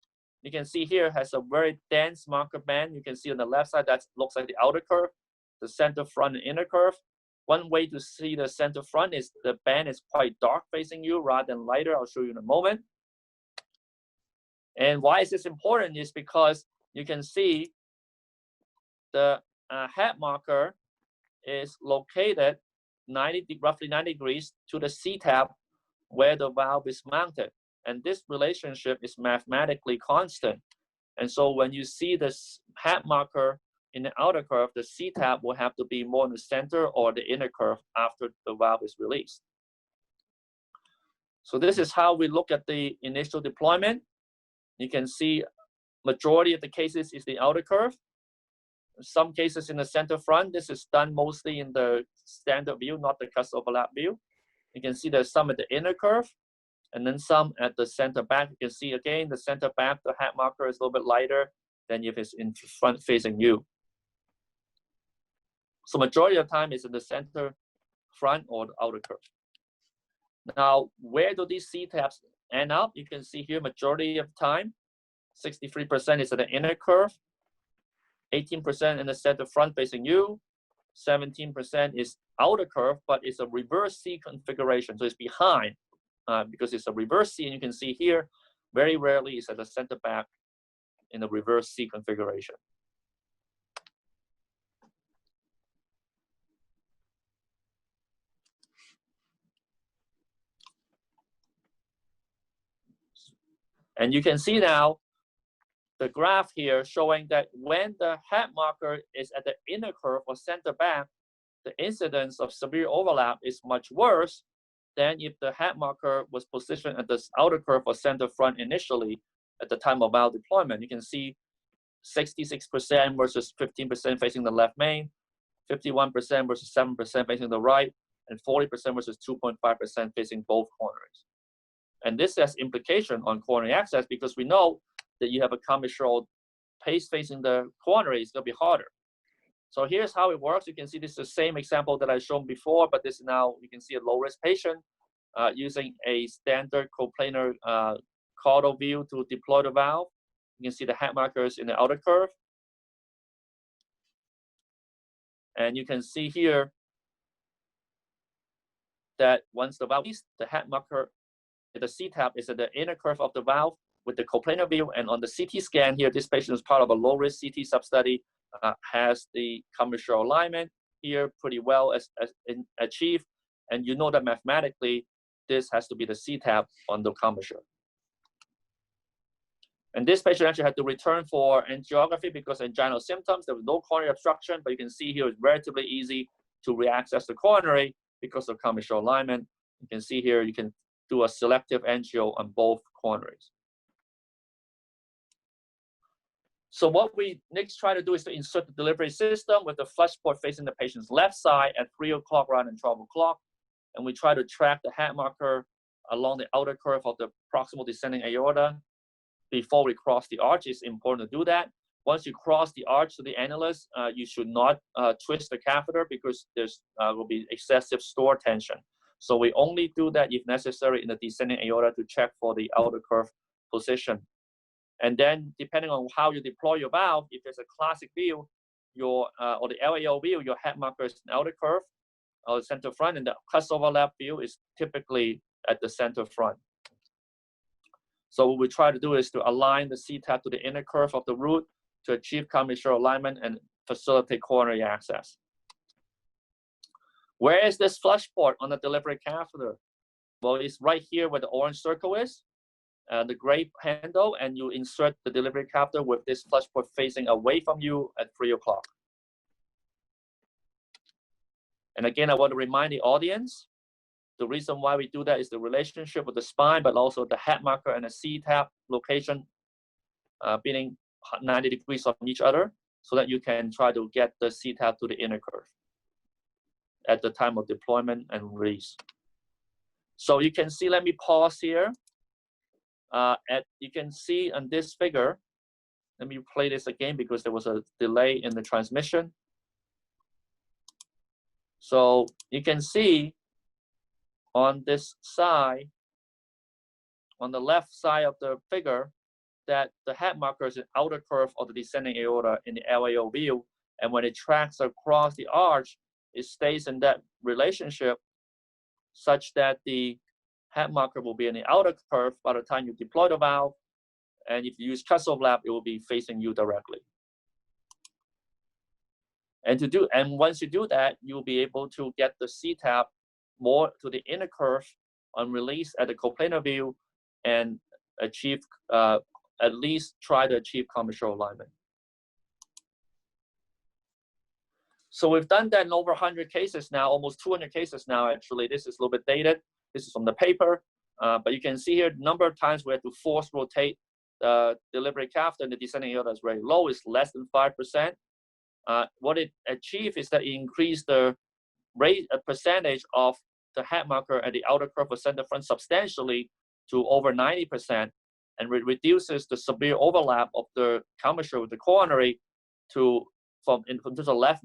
you can see here, has a very dense marker band. You can see on the left side, that looks like the outer curve, the center front and inner curve. One way to see the center front is the band is quite dark facing you rather than lighter. I'll show you in a moment. And why is this important is because you can see the head marker is located roughly 90 degrees to the CTAP where the valve is mounted. And this relationship is mathematically constant. And so when you see this head marker in the outer curve, the CTAP will have to be more in the center or the inner curve after the valve is released. So this is how we look at the initial deployment. You can see majority of the cases is the outer curve. Some cases in the center front. This is done mostly in the standard view, not the Cusp-Overlap view. You can see there's some at the inner curve, and then some at the center back. You can see again, the center back, the head marker is a little bit lighter than if it's in front facing you. So majority of the time is in the center front or the outer curve. Now, where do these CTAPs end up? You can see here, majority of the time, 63% is at the inner curve, 18% in the center front facing you, 17% is outer curve, but it's a reverse C configuration. So it's behind because it's a reverse C, and you can see here, Very rarely is at the center back in a reverse C configuration. And you can see now the graph here showing that when the head marker is at the inner curve or center back, the incidence of severe overlap is much worse than if the head marker was positioned at the outer curve or center front initially at the time of valve deployment. You can see 66% versus 15% facing the left main, 51% versus 7% facing the right, and 40% versus 2.5% facing both coronaries. And this has implication on coronary access because we know that you have a commissural pace facing the coronary, it's going to be harder. So here's how it works. You can see this is the same example that I've shown before, but this now you can see a low-risk patient using a standard coplanar caudal view to deploy the valve. You can see the head markers in the outer curve. And you can see here that once the valve is, the head marker, the C-TAV is at the inner curve of the valve with the coplanar view. And on the CT scan here, this patient is part of a low-risk CT substudy, has the commissural alignment here pretty well achieved. And you know that mathematically, this has to be the C-TAV on the commissure. And this patient actually had to return for angiography because angina symptoms. There was no coronary obstruction, but you can see here it's relatively easy to reaccess the coronary because of commissural alignment. You can see here you can do a selective angio on both coronaries. So what we next try to do is to insert the delivery system with the flush port facing the patient's left side at 3 o'clock rather than 12 o'clock. And we try to track the head marker along the outer curve of the proximal descending aorta before we cross the arch. It's important to do that. Once you cross the arch to the annulus, you should not twist the catheter because there's will be excessive store tension. So we only do that if necessary in the descending aorta to check for the outer curve position. And then depending on how you deploy your valve, if there's a classic view, or the LAO view, your head marker is an outer curve or center front, and the Cusp-Overlap view is typically at the center front. So what we try to do is to align the C-TAV to the inner curve of the root to achieve commissural alignment and facilitate coronary access. Where is this flush port on the delivery catheter? Well, it's right here where the orange circle is, the gray handle, and you insert the delivery catheter with this flush port facing away from you at 3 o'clock. And again, I want to remind the audience, the reason why we do that is the relationship with the spine, but also the head marker and the C-TAV location being 90 degrees from each other, so that you can try to get the C-TAV to the inner curve at the time of deployment and release. So you can see, let me pause here. You can see on this figure, let me play this again because there was a delay in the transmission. So you can see on this side, on the left side of the figure, that the head marker is an outer curve of the descending aorta in the LAO view. And when it tracks across the arch, it stays in that relationship such that the head marker will be in the outer curve by the time you deploy the valve. And if you use Cusp-Overlap, it will be facing you directly. And once you do that, you'll be able to get the C-TAV more to the inner curve on release at the coplanar view and achieve, at least try to achieve commissural alignment. So we've done that in over 100 cases now, almost 200 cases now, actually. This is a little bit dated. This is from the paper. But you can see here the number of times we have to force rotate the delivery catheter and the descending aorta is very low. It's less than 5%. What it achieved is that it increased the percentage of the head marker at the outer curve of center front substantially to over 90%, and reduces the severe overlap of the commissure with the coronary from the left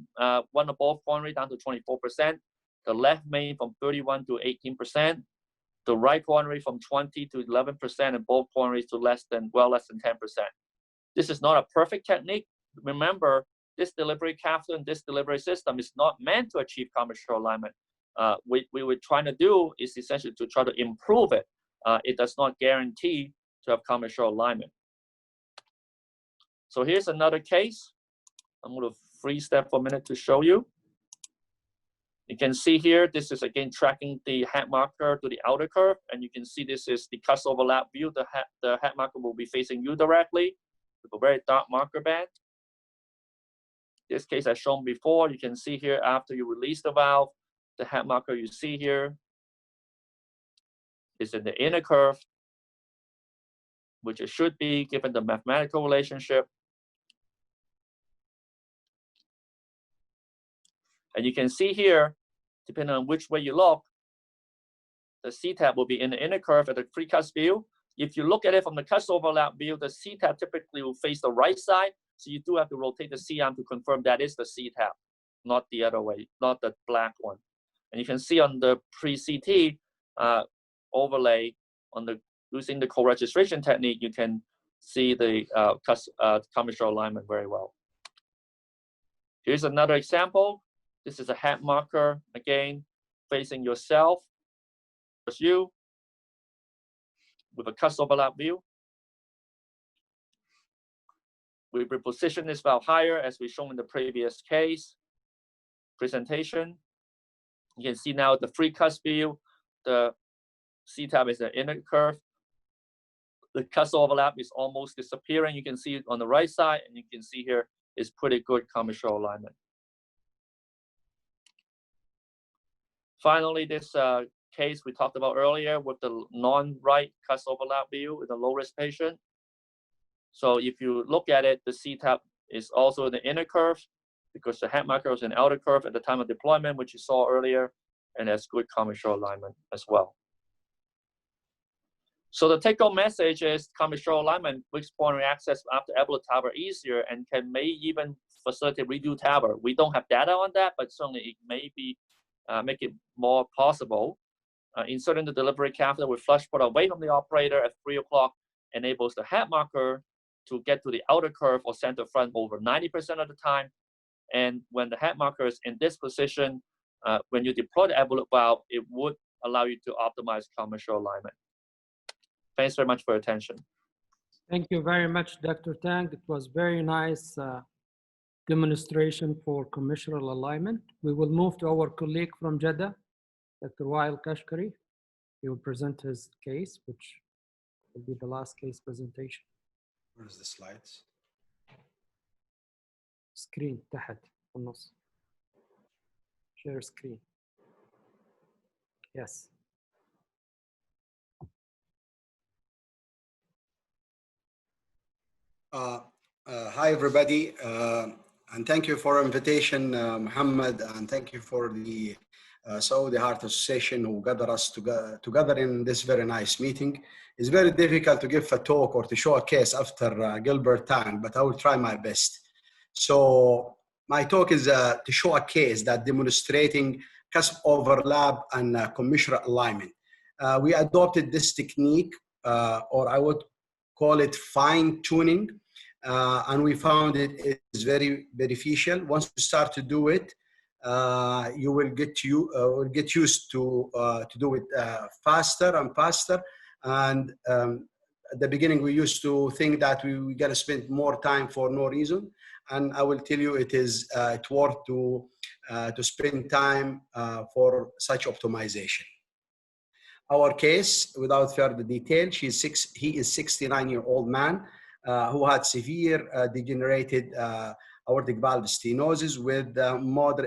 one of both coronary down to 24%, the left main from 31 to 18%, the right coronary from 20 to 11%, and both coronaries to less than 10%. This is not a perfect technique. Remember, this delivery catheter and this delivery system is not meant to achieve commissural alignment. We were trying to do is essentially to try to improve it. It does not guarantee to have commissural alignment. So here's another case. I'm going to freeze that for a minute to show you. You can see here, this is again tracking the head marker to the outer curve, and you can see this is the Cusp-Overlap view. The head marker will be facing you directly with a very dark marker band. This case as shown before, you can see here after you release the valve, the head marker you see here is in the inner curve, which it should be given the mathematical relationship. And you can see here, depending on which way you look, the C-TAV will be in the inner curve at the pre-cusp view. If you look at it from the Cusp-Overlap view, the C-TAV typically will face the right side. So you do have to rotate the C-arm to confirm that is the C-TAV, not the other way, not the black one. And you can see on the pre-CT overlay, using the co-registration technique, you can see the commissural alignment very well. Here's another example. This is a head marker, again, facing yourself, as you, with a Cusp-Overlap view. We reposition this valve higher, as we shown in the previous case presentation. You can see now the free cusp view, the C-TAV is the inner curve. The Cusp-Overlap is almost disappearing. You can see it on the right side, and you can see here is pretty good commissural alignment. Finally, this case we talked about earlier with the non-right Cusp-Overlap view in the low-risk patient. So if you look at it, the C-TAV is also in the inner curve because the head marker was in the outer curve at the time of deployment, which you saw earlier, and has good commissural alignment as well. So the take-home message is commissural alignment makes pulmonary access after Evolut TAVR easier and may even facilitate redo TAVR. We don't have data on that, but certainly it may be make it more possible. Inserting the delivery catheter with flush port away from the operator at 3 o'clock enables the head marker to get to the outer curve or center front over 90% of the time. And when the head marker is in this position, when you deploy the Evolut valve, it would allow you to optimize commissural alignment. Thanks very much for your attention. Thank you very much, Dr. Tang. It was very nice demonstration for commissural alignment. We will move to our colleague from Jeddah, Dr. Wael Kashkari. He will present his case, which will be the last case presentation. Where's the slides? Screen تحت في النص. Share screen. Yes. Hi, everybody, and thank you for invitation, Muhammad, and thank you for the Saudi Heart Association who gathered us together in this very nice meeting. It's very difficult to give a talk or to show a case after Gilbert Tang, but I will try my best. So my talk is to show a case that demonstrating Cusp-Overlap and commissural alignment. We adopted this technique, or I would call it fine-tuning, and we found it is very beneficial. Once you start to do it, you will get used to do it faster and faster. And at the beginning, we used to think that we got to spend more time for no reason. And I will tell you, it's worth to spend time for such optimization. Our case, without further detail, he is 69-year-old man who had severe degenerated aortic valve stenosis with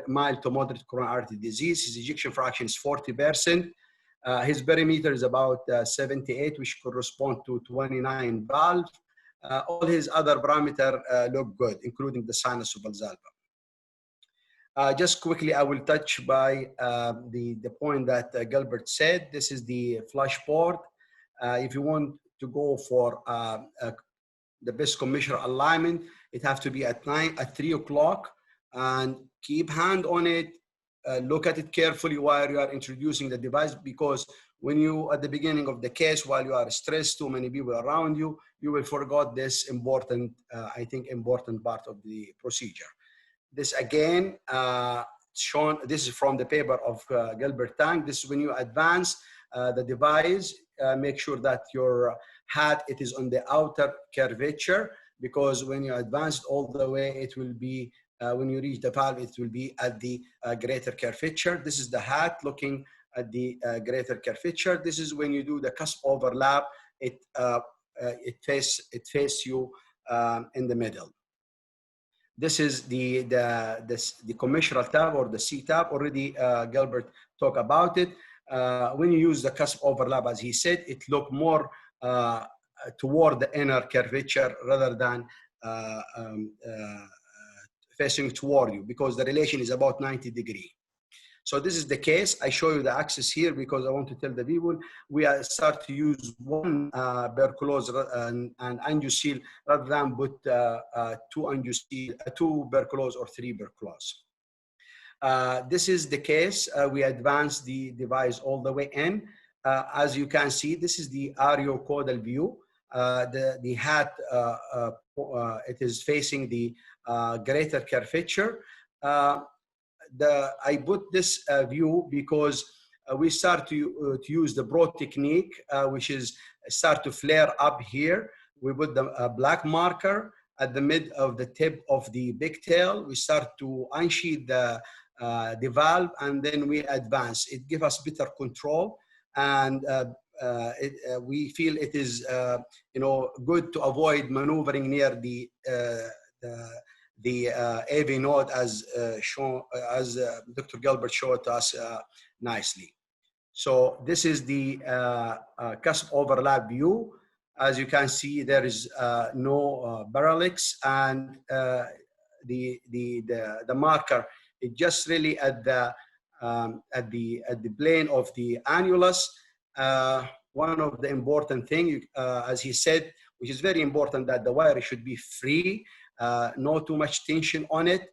mild to moderate coronary artery disease. His ejection fraction is 40%. His perimeter is about 78, which correspond to 29 valve. All his other parameters look good, including the sinus of Valsalva. Just quickly, I will touch by the point that Gilbert said. This is the flush port. If you want to go for the best commissural alignment, it has to be at 3 o'clock, and keep hand on it. Look at it carefully while you are introducing the device, because when you, at the beginning of the case, while you are stressed, too many people around you, you will forget this important, I think, important part of the procedure. This again, shown, this is from the paper of Gilbert Tang. This is when you advance the device, make sure that your hat, it is on the outer curvature, because when you advance all the way, it will be, when you reach the valve, it will be at the greater curvature. This is the hat looking at the greater curvature. This is when you do the cusp overlap, it face you in the middle. This is the conventional TAV or the C-TAV. Already Gilbert talked about it. When you use the cusp overlap, as he said, it look more toward the inner curvature rather than facing toward you, because the relation is about 90 degrees. So this is the case. I show you the axis here because I want to tell the people we start to use one perclose and angioceal rather than put two angioceal, two perclose or three perclose. This is the case. We advance the device all the way in. As you can see, this is the areocaudal view. The hat, it is facing the greater curvature. I put this view because we start to use the broad technique, which is start to flare up here. We put the black marker at the mid of the tip of the pigtail. We start to unsheath the valve, and then we advance. It gives us better control, and we feel it is good to avoid maneuvering near the AV node as shown, as Dr. Gilbert showed us nicely. So this is the cusp overlap view. As you can see, there is no parallax, and the marker is just really at the plane of the annulus. One of the important thing, as he said, which is very important, that the wire should be free. No too much tension on it.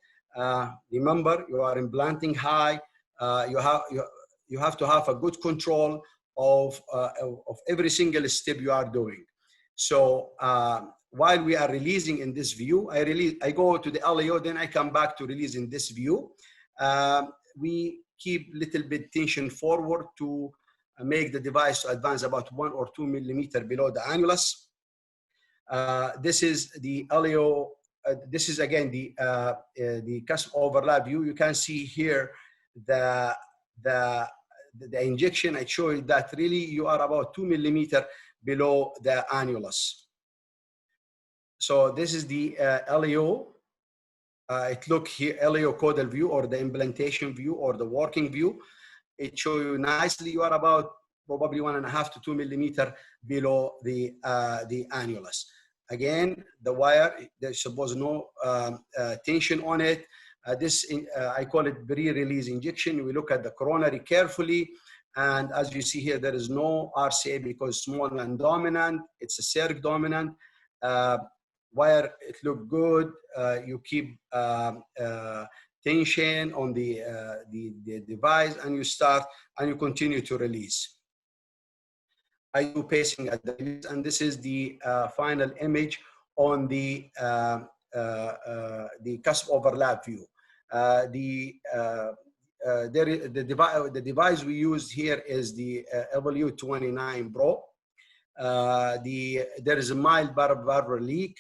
Remember, you are implanting high. You have to have a good control of every single step you are doing. So while we are releasing in this view, I go to the LAO, then I come back to release in this view. We keep little bit tension forward to make the device to advance about 1 or 2 millimeters below the annulus. This is the LAO. This is again the cusp overlap view. You can see here the injection. I show you that really you are about 2 millimeters below the annulus. So this is the LAO. It look here, LAO caudal view or the implantation view or the working view. It shows you nicely you are about probably 1.5 to 2 millimeters below the annulus. Again, the wire, there's supposed no tension on it. I call it pre-release injection. We look at the coronary carefully. And as you see here, there is no RCA because small and dominant. It's a CERC dominant. Wire, it look good. You keep tension on the device, and you start and you continue to release. I do pacing at the release, and this is the final image on the cusp overlap view. The device we use here is the Evolut 29 Pro. There is a mild valvular leak.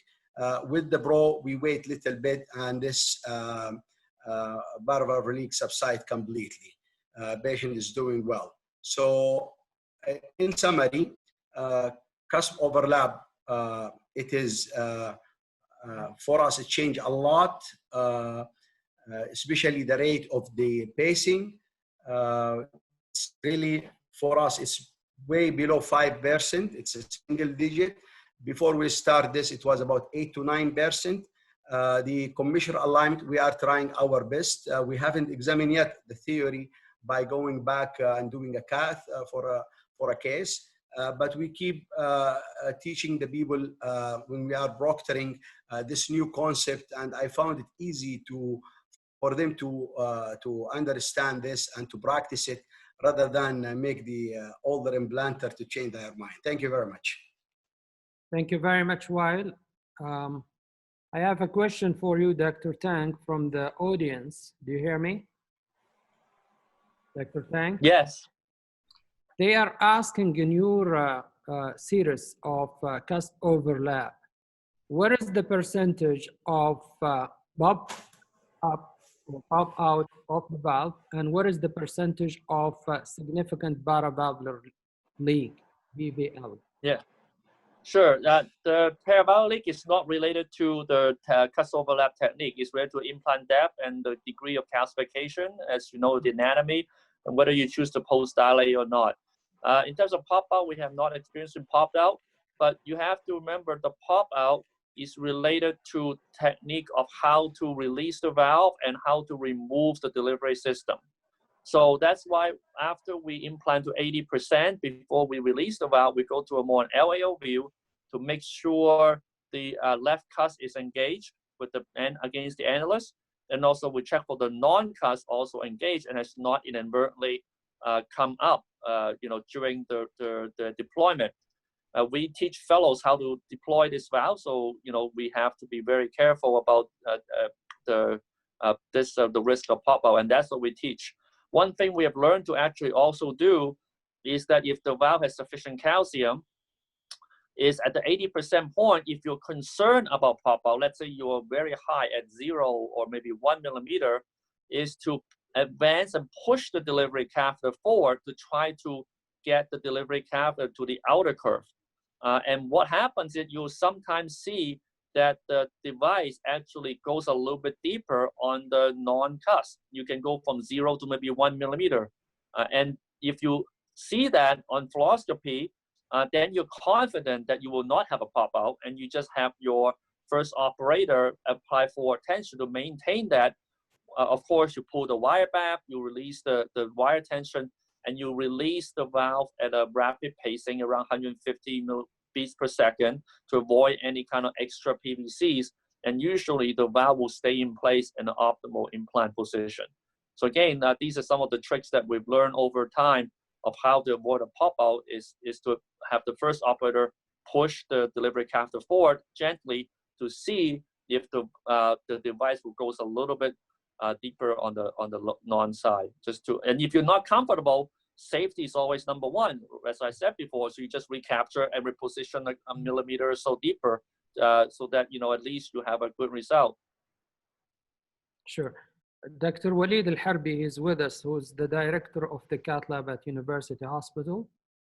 With the Pro, we wait a little bit, and this valvular leak subsides completely. Patient is doing well. So, in summary, cusp overlap, it is for us, it changed a lot, especially the rate of the pacing. It's really, for us, it's way below 5%. It's a single digit. Before we start this, it was about 8 to 9%. The commissioner alignment, we are trying our best. We haven't examined yet the theory by going back and doing a cath for a case, but we keep teaching the people when we are proctoring this new concept, and I found it easy for them to understand this and to practice it rather than make the older implanter to change their mind. Thank you very much. Thank you very much, Wael. I have a question for you, Dr. Tang, from the audience. Do you hear me? Dr. Tang? Yes. They are asking in your series of Cusp-Overlap, what is the percentage of pop up or pop out of the valve, and what is the percentage of significant paravalvular leak, VVL? Yeah, sure. The paravalvular leak is not related to the Cusp-Overlap technique. It's related to implant depth and the degree of calcification, as you know, the anatomy, and whether you choose to post-dilate or not. In terms of pop-out, we have not experienced popped out, but you have to remember the pop-out is related to technique of how to release the valve and how to remove the delivery system. So that's why after we implant to 80%, before we release the valve, we go to a more LAO view to make sure the left cusp is engaged with the against the annulus. And also we check for the non-cusp also engaged and has not inadvertently come up during the deployment. We teach fellows how to deploy this valve, so we have to be very careful about the risk of pop-out, and that's what we teach. One thing we have learned to actually also do is that if the valve has sufficient calcium, is at the 80% point, if you're concerned about pop-out, let's say you're very high at 0 or maybe 1 millimeter, is to advance and push the delivery catheter forward to try to get the delivery catheter to the outer curve. And what happens is you'll sometimes see that the device actually goes a little bit deeper on the non-cusp. You can go from 0 to maybe 1 millimeter. And if you see that on fluoroscopy, then you're confident that you will not have a pop-out, and you just have your first operator apply forward tension to maintain that. Of course, you pull the wire back, you release the wire tension, and you release the valve at a rapid pacing around 150 beats per second to avoid any kind of extra PVCs. And usually the valve will stay in place in the optimal implant position. So again, these are some of the tricks that we've learned over time of how to avoid a pop-out is to have the first operator push the delivery catheter forward gently to see if the device will go a little bit deeper on the non-side. And if you're not comfortable, safety is always number one, as I said before. So you just recapture and reposition a millimeter or so deeper, so that at least you have a good result. Sure. Dr. Walid Al-Harbi is with us, who's the director of the cath lab at University Hospital.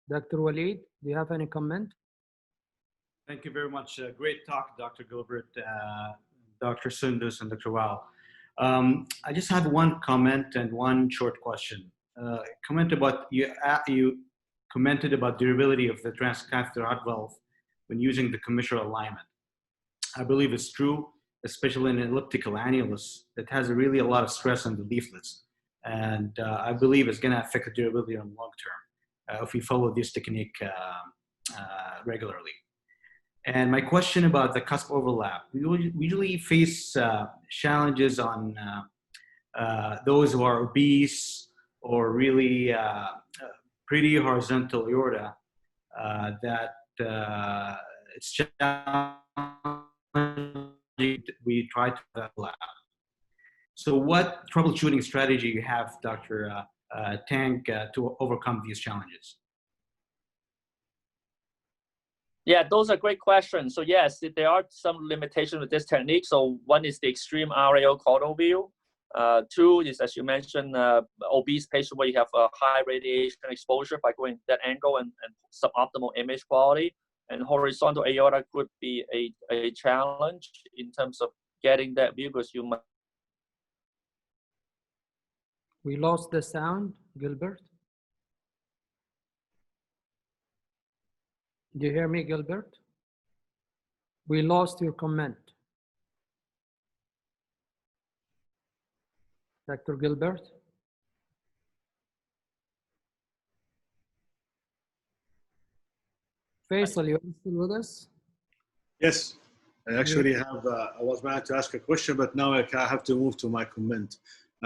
Dr. Walid, do you have any comment? Thank you very much. Great talk, Dr. Gilbert, Dr. Sundus, and Dr. Wao. I just have one comment and one short question. Comment about you commented about durability of the transcatheter heart valve when using the commissure alignment. I believe it's true, especially in an elliptical annulus that has really a lot of stress on the leaflets. And I believe it's going to affect the durability on long term if we follow this technique regularly. And my question about the Cusp-Overlap, we usually face challenges on those who are obese or really pretty horizontal aorta that it's challenging. We try to overlap. So what troubleshooting strategy you have, Dr. Tang, to overcome these challenges? Yeah, those are great questions. So yes, there are some limitations with this technique. So one is the extreme RAO caudal view. Two is, as you mentioned, obese patient where you have a high radiation exposure by going that angle and suboptimal image quality. And horizontal aorta could be a challenge in terms of getting that view because you might. We lost the sound, Gilbert. Do you hear me, Gilbert? We lost your comment. Dr. Gilbert? Faisal, you still with us? Yes, I actually have, I was about to ask a question, but now I have to move to my comment.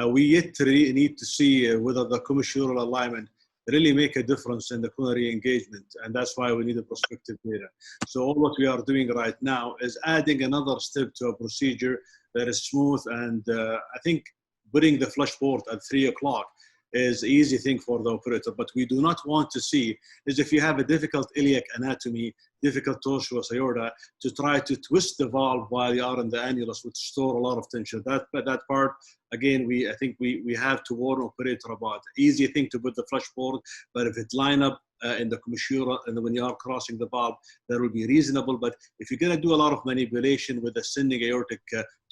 We yet really need to see whether the commissural alignment really make a difference in the coronary engagement, and that's why we need a prospective data. So all what we are doing right now is adding another step to a procedure that is smooth, and I think putting the flush port at 3 o'clock is easy thing for the operator. But we do not want to see is if you have a difficult iliac anatomy, difficult tortuous aorta, to try to twist the valve while you are in the annulus, which store a lot of tension. That part, again, I think we have to warn operator about. Easy thing to put the flush board, but if it line up in the commissura and when you are crossing the valve, that will be reasonable. But if you're going to do a lot of manipulation with ascending aortic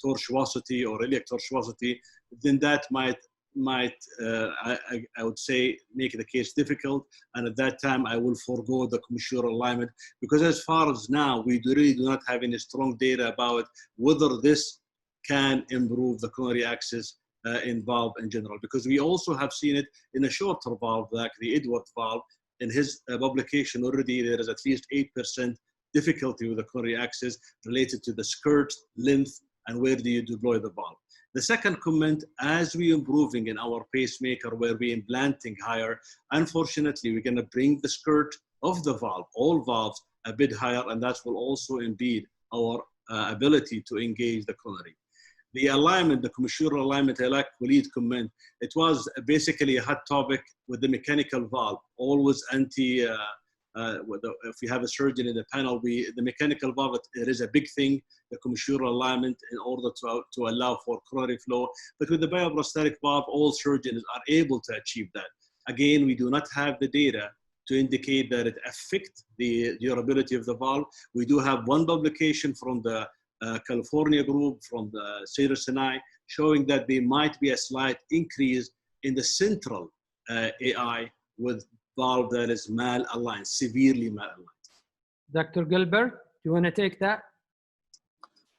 tortuosity or iliac tortuosity, then that might I would say make the case difficult, and at that time I will forego the commissura alignment, because as far as now we really do not have any strong data about whether this can improve the coronary access in valve in general, because we also have seen it in a shorter valve like the Edward valve. In his publication already there is at least 8% difficulty with the coronary access related to the skirt length and where do you deploy the valve. The second comment, as we improving in our pacemaker where we implanting higher, unfortunately, we're gonna bring the skirt of the valve, all valves, a bit higher, and that will also impede our ability to engage the coronary. The alignment, the commissura alignment, I like Walid comment, it was basically a hot topic with the mechanical valve, always anti, if we have a surgeon in the panel, the mechanical valve, it is a big thing, the commissura alignment in order to allow for coronary flow. But with the bioprosthetic valve, all surgeons are able to achieve that. Again, we do not have the data to indicate that it affects the durability of the valve. We do have one publication from the California group, from the Cedars-Sinai, showing that there might be a slight increase in the central AI with valve that is malaligned, severely malaligned. Dr. Gilbert, do you want to take that?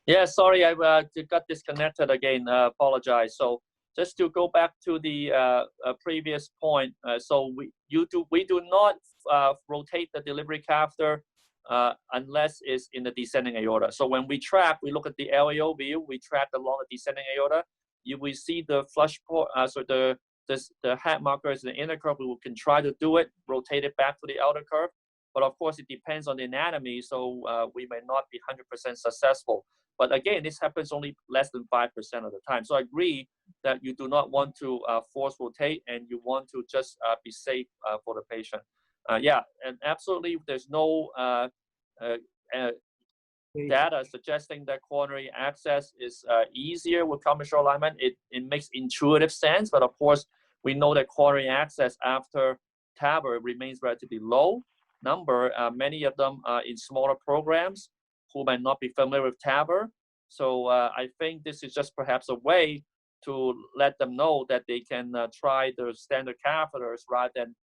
Yeah, sorry, I got disconnected again. Apologize. So just to go back to the previous point, so we do not rotate the delivery catheter unless it's in the descending aorta. So when we trap, we look at the LAO view, we trap along the descending aorta. We see the flush port, so the head marker is in the inner curve. We can try to do it, rotate it back to the outer curve. But of course, it depends on the anatomy, so we may not be 100% successful. But again, this happens only less than 5% of the time. So I agree that you do not want to force rotate, and you want to just be safe for the patient. Yeah, and absolutely, there's no data suggesting that coronary access is easier with commissure alignment. It makes intuitive sense, but of course, we know that coronary access after TAVR remains relatively low number. Many of them are in smaller programs who might not be familiar with TAVR. So I think this is just perhaps a way to let them know that they can try the standard catheters rather than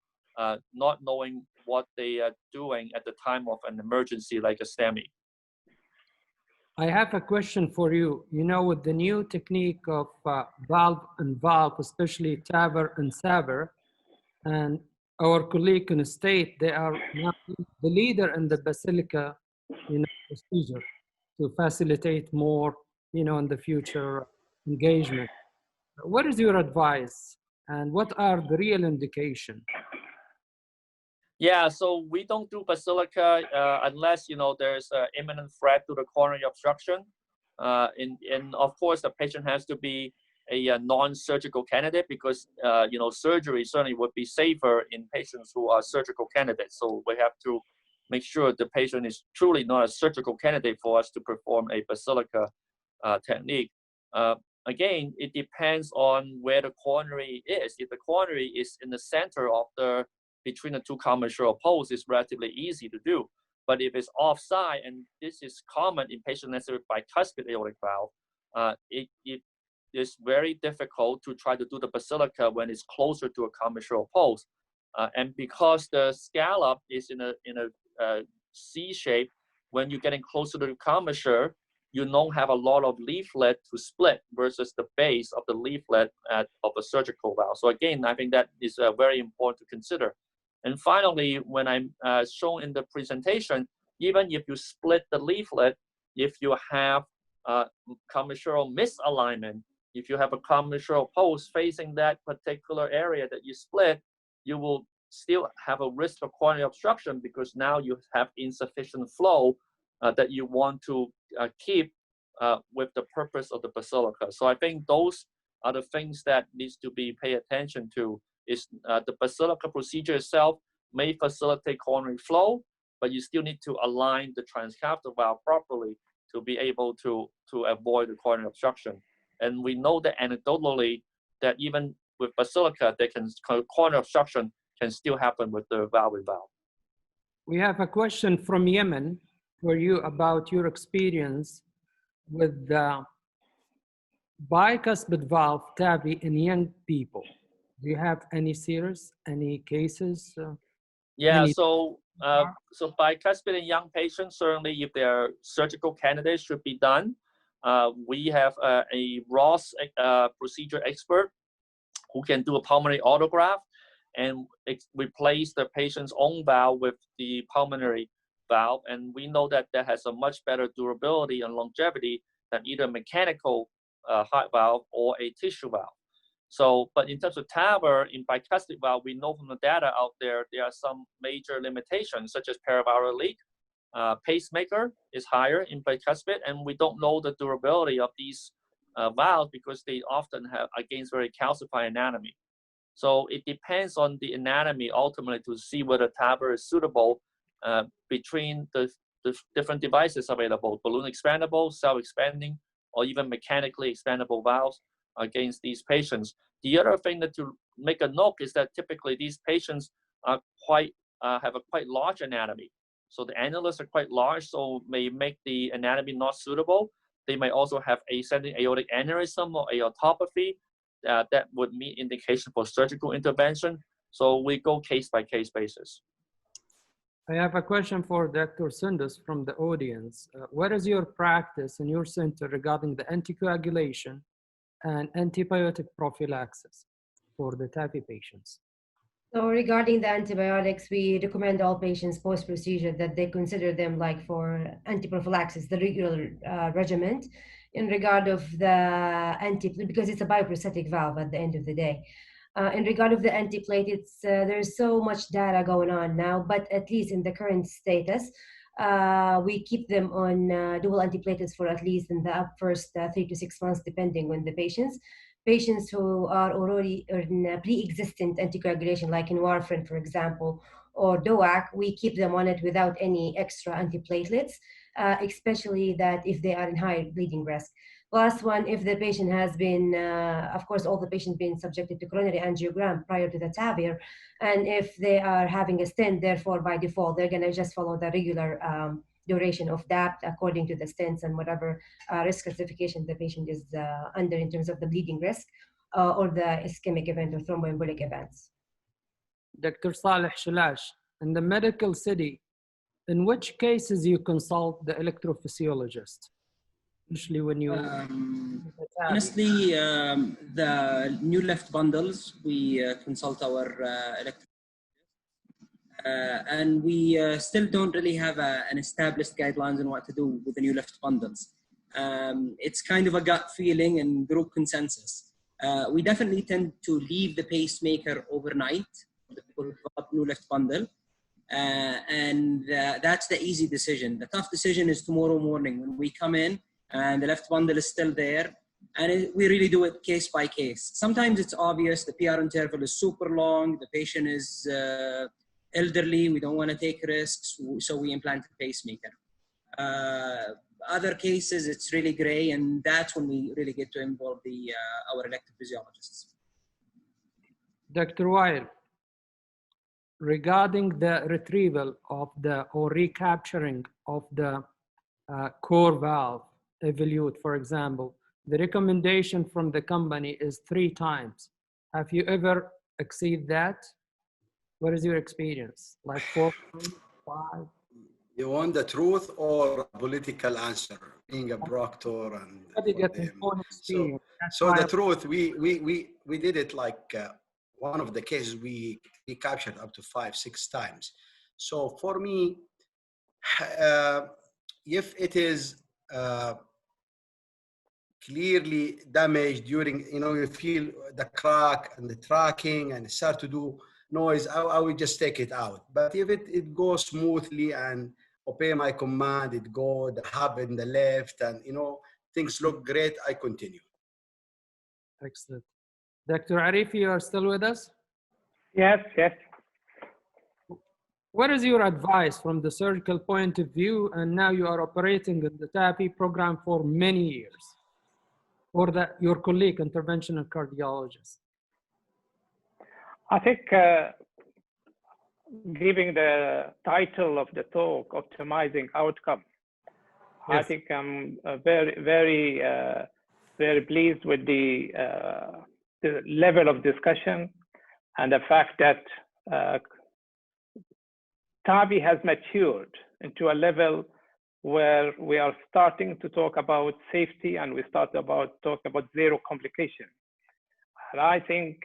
not knowing what they are doing at the time of an emergency like a STEMI. I have a question for you. You know, with the new technique of valve and valve, especially TAV-in-SAV, and our colleague in the state, they are now the leader in the basilica, procedure to facilitate more, in the future engagement. What is your advice, and what are the real indications? Yeah, so we don't do basilica unless there's an imminent threat to the coronary obstruction, and of course the patient has to be a non-surgical candidate, because surgery certainly would be safer in patients who are surgical candidates. So we have to make sure the patient is truly not a surgical candidate for us to perform a basilica technique. Again, it depends on where the coronary is. If the coronary is in the center of between the two commissural posts, it's relatively easy to do. But if it's offside, and this is common in patients necessarily by bicuspid aortic valve, it is very difficult to try to do the basilica when it's closer to a commissural post. And because the scallop is in a C shape, when you're getting closer to the commissure, you don't have a lot of leaflet to split versus the base of the leaflet of a surgical valve. So again, I think that is very important to consider. And finally, when I'm shown in the presentation, even if you split the leaflet, if you have commissural misalignment, if you have a commissural post facing that particular area that you split, you will still have a risk of coronary obstruction, because now you have insufficient flow that you want to keep with the purpose of the basilica. So I think those are the things that needs to be paid attention to is the basilica procedure itself may facilitate coronary flow, but you still need to align the transcatheter valve properly to be able to avoid the coronary obstruction. And we know that anecdotally that even with basilica, coronary obstruction can still happen with the valve-in-valve. We have a question from Yemen for you about your experience with the bicuspid valve TAVI in young people. Do you have any series, any cases? Yeah, so bicuspid in young patients, certainly if they're surgical candidates, should be done. We have a Ross procedure expert who can do a pulmonary autograft and replace the patient's own valve with the pulmonary valve. And we know that that has a much better durability and longevity than either mechanical heart valve or a tissue valve. So, but in terms of TAVR, in bicuspid valve, we know from the data out there, there are some major limitations, such as paravalvular leak. Pacemaker is higher in bicuspid, and we don't know the durability of these valves because they often have against very calcified anatomy. So it depends on the anatomy ultimately to see whether TAVR is suitable between the different devices available, balloon expandable, self-expanding, or even mechanically expandable valves against these patients. The other thing that to make a note is that typically these patients are have a quite large anatomy. So the annulus are quite large, so may make the anatomy not suitable. They may also have ascending aortic aneurysm or aortopathy that would meet indication for surgical intervention. So we go case by case basis. I have a question for Dr. Sundus from the audience. What is your practice in your center regarding the anticoagulation and antibiotic prophylaxis for the TAVI patients? So regarding the antibiotics, we recommend all patients post-procedure that they consider them like for antiprophylaxis, the regular regimen, in regard of the because it's a bioprosthetic valve at the end of the day. In regard of the antiplatelets, there's so much data going on now, but at least in the current status, we keep them on dual antiplatelets for at least in the first 3 to 6 months, depending on the patients. Patients who are already in pre-existent anticoagulation, like in warfarin, for example, or DOAC, we keep them on it without any extra antiplatelets, especially that if they are in high bleeding risk. Last one, if the patient has been, of course, all the patients been subjected to coronary angiogram prior to the TAVR, and if they are having a stent, therefore by default, they're going to just follow the regular duration of that according to the stents and whatever risk classification the patient is under in terms of the bleeding risk or the ischemic event or thromboembolic events. Dr. Saleh Shalash, in the medical city, in which cases you consult the electrophysiologist? Usually when you... honestly, the new left bundles, we consult our electrophysiologist. And we still don't really have an established guidelines on what to do with the new left bundles. It's kind of a gut feeling and group consensus. We definitely tend to leave the pacemaker overnight, the people who develop new left bundle. And that's the easy decision. The tough decision is tomorrow morning when we come in and the left bundle is still there. And we really do it case by case. Sometimes it's obvious the PR interval is super long, the patient is elderly, we don't want to take risks, so we implant a pacemaker. Other cases, it's really gray, and that's when we really get to involve our electrophysiologists. Dr. Weil, regarding the retrieval of or recapturing of the core valve, Evolut, for example, the recommendation from the company is 3 times. Have you ever exceeded that? What is your experience? Like 4, 5? You want the truth or a political answer? Being a proctor and so the truth. We did it like one of the cases we captured up to 5, 6 times. So for me, if it is clearly damaged during, you feel the crack and the tracking and start to do noise, I would just take it out. But if it goes smoothly and obey my command, it go the hub in the left and things look great, I continue. Excellent. Dr. Arif, you are still with us? Yes, yes. What is your advice from the surgical point of view? And now you are operating in the TAVI program for many years, or your colleague, interventional cardiologist. I think giving the title of the talk, Optimizing Outcome, Yes. I think I'm very pleased with the level of discussion and the fact that TAVI has matured into a level where we are starting to talk about safety, and we talk about zero complication. And I think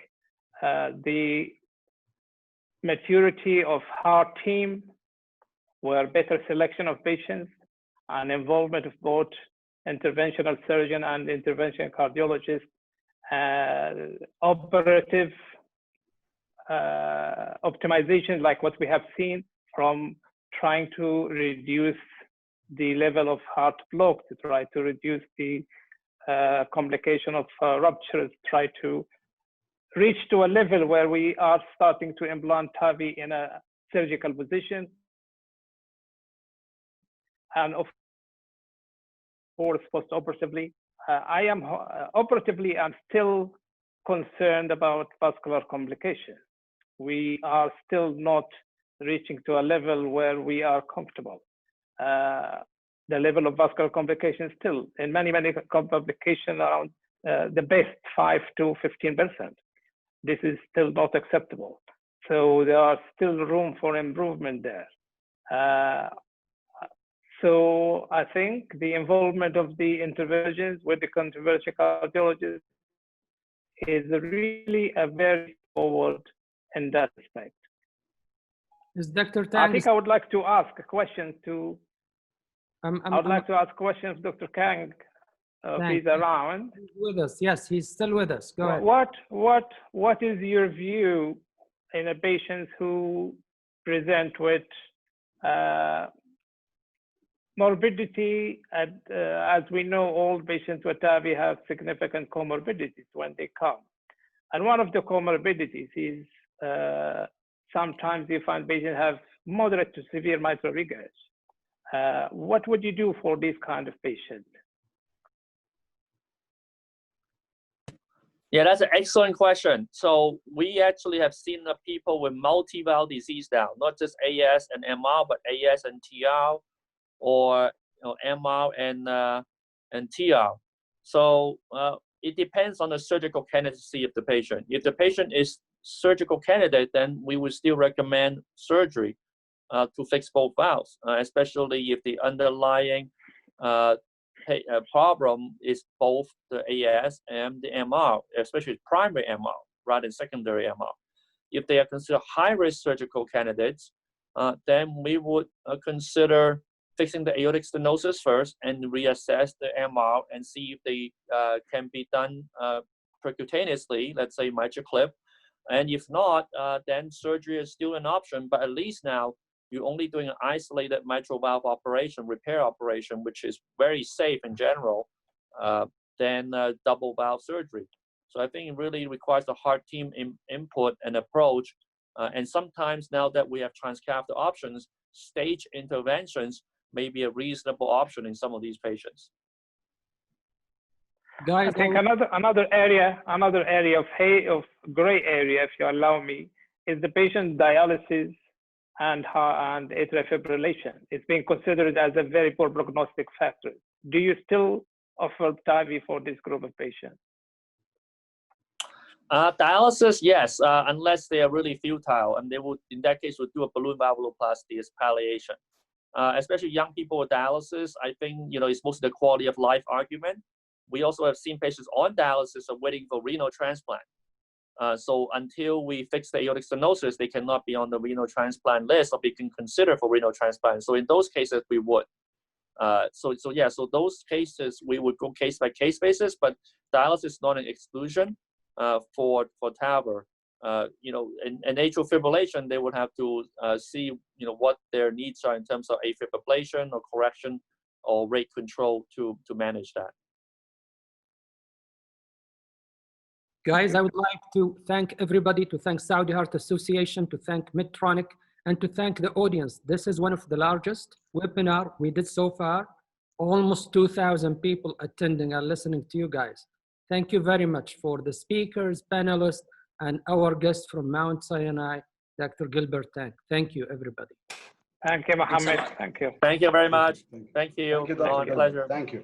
the maturity of our team, where better selection of patients and involvement of both interventional surgeon and interventional cardiologist, operative optimization, like what we have seen, from trying to reduce the level of heart block, to try to reduce the complication of ruptures, try to reach to a level where we are starting to implant TAVI in a surgical position. And of course, post-operatively, operatively, I'm still concerned about vascular complication. We are still not reaching to a level where we are comfortable. The level of vascular complication still, in many complications, around the best 5 to 15%. This is still not acceptable. So there are still room for improvement there. So I think the involvement of the interventions with the controversial cardiologist is really a very forward in that respect. Is Dr. Tang? I think I would like to ask a question to. I would like to ask questions, Dr. Kang, if he's around. He's with us. Yes, he's still with us. Go ahead. What is your view in a patients who present with morbidity? As we know, all patients with TAVI have significant comorbidities when they come. And one of the comorbidities is sometimes you find patients have moderate to severe mitral regurg. What would you do for this kind of patient? Yeah, that's an excellent question. So we actually have seen the people with multi-valve disease now, not just AS and MR, but AS and TR, or MR and TR. So it depends on the surgical candidacy of the patient. If the patient is surgical candidate, then we would still recommend surgery to fix both valves, especially if the underlying problem is both the AS and the MR, especially primary MR rather than secondary MR. If they are considered high-risk surgical candidates, then we would consider fixing the aortic stenosis first and reassess the MR and see if they can be done percutaneously, let's say MitraClip. And if not, then surgery is still an option, but at least now you're only doing an isolated mitral valve operation, repair operation, which is very safe in general, than double valve surgery. So I think it really requires the heart team input and approach. And sometimes now that we have transcatheter options, stage interventions may be a reasonable option in some of these patients. Guys, I think another area of gray area, if you allow me, is the patient dialysis and atrial fibrillation. It's being considered as a very poor prognostic factor. Do you still offer TAVI for this group of patients? Dialysis, yes, unless they are really futile, and they would, in that case, would do a balloon valvuloplasty as palliation. Especially young people with dialysis, I think it's mostly the quality of life argument. We also have seen patients on dialysis are waiting for renal transplant. So until we fix the aortic stenosis, they cannot be on the renal transplant list or be considered for renal transplant. So in those cases, we would. So those cases, we would go case by case basis, but dialysis is not an exclusion for TAVR. In atrial fibrillation, they would have to see what their needs are in terms of AFib ablation or correction or rate control to manage that. Guys, I would like to thank everybody, to thank Saudi Heart Association, to thank Medtronic, and to thank the audience. This is one of the largest webinar we did so far. Almost 2,000 people attending and listening to you guys. Thank you very much for the speakers, panelists, and our guest from Mount Sinai, Dr. Gilbert Tang. Thank you, everybody. Thank you, Mohammed. Thank you. Thank you very much. Thank you. Thank you, Dr. Pleasure. Thank you.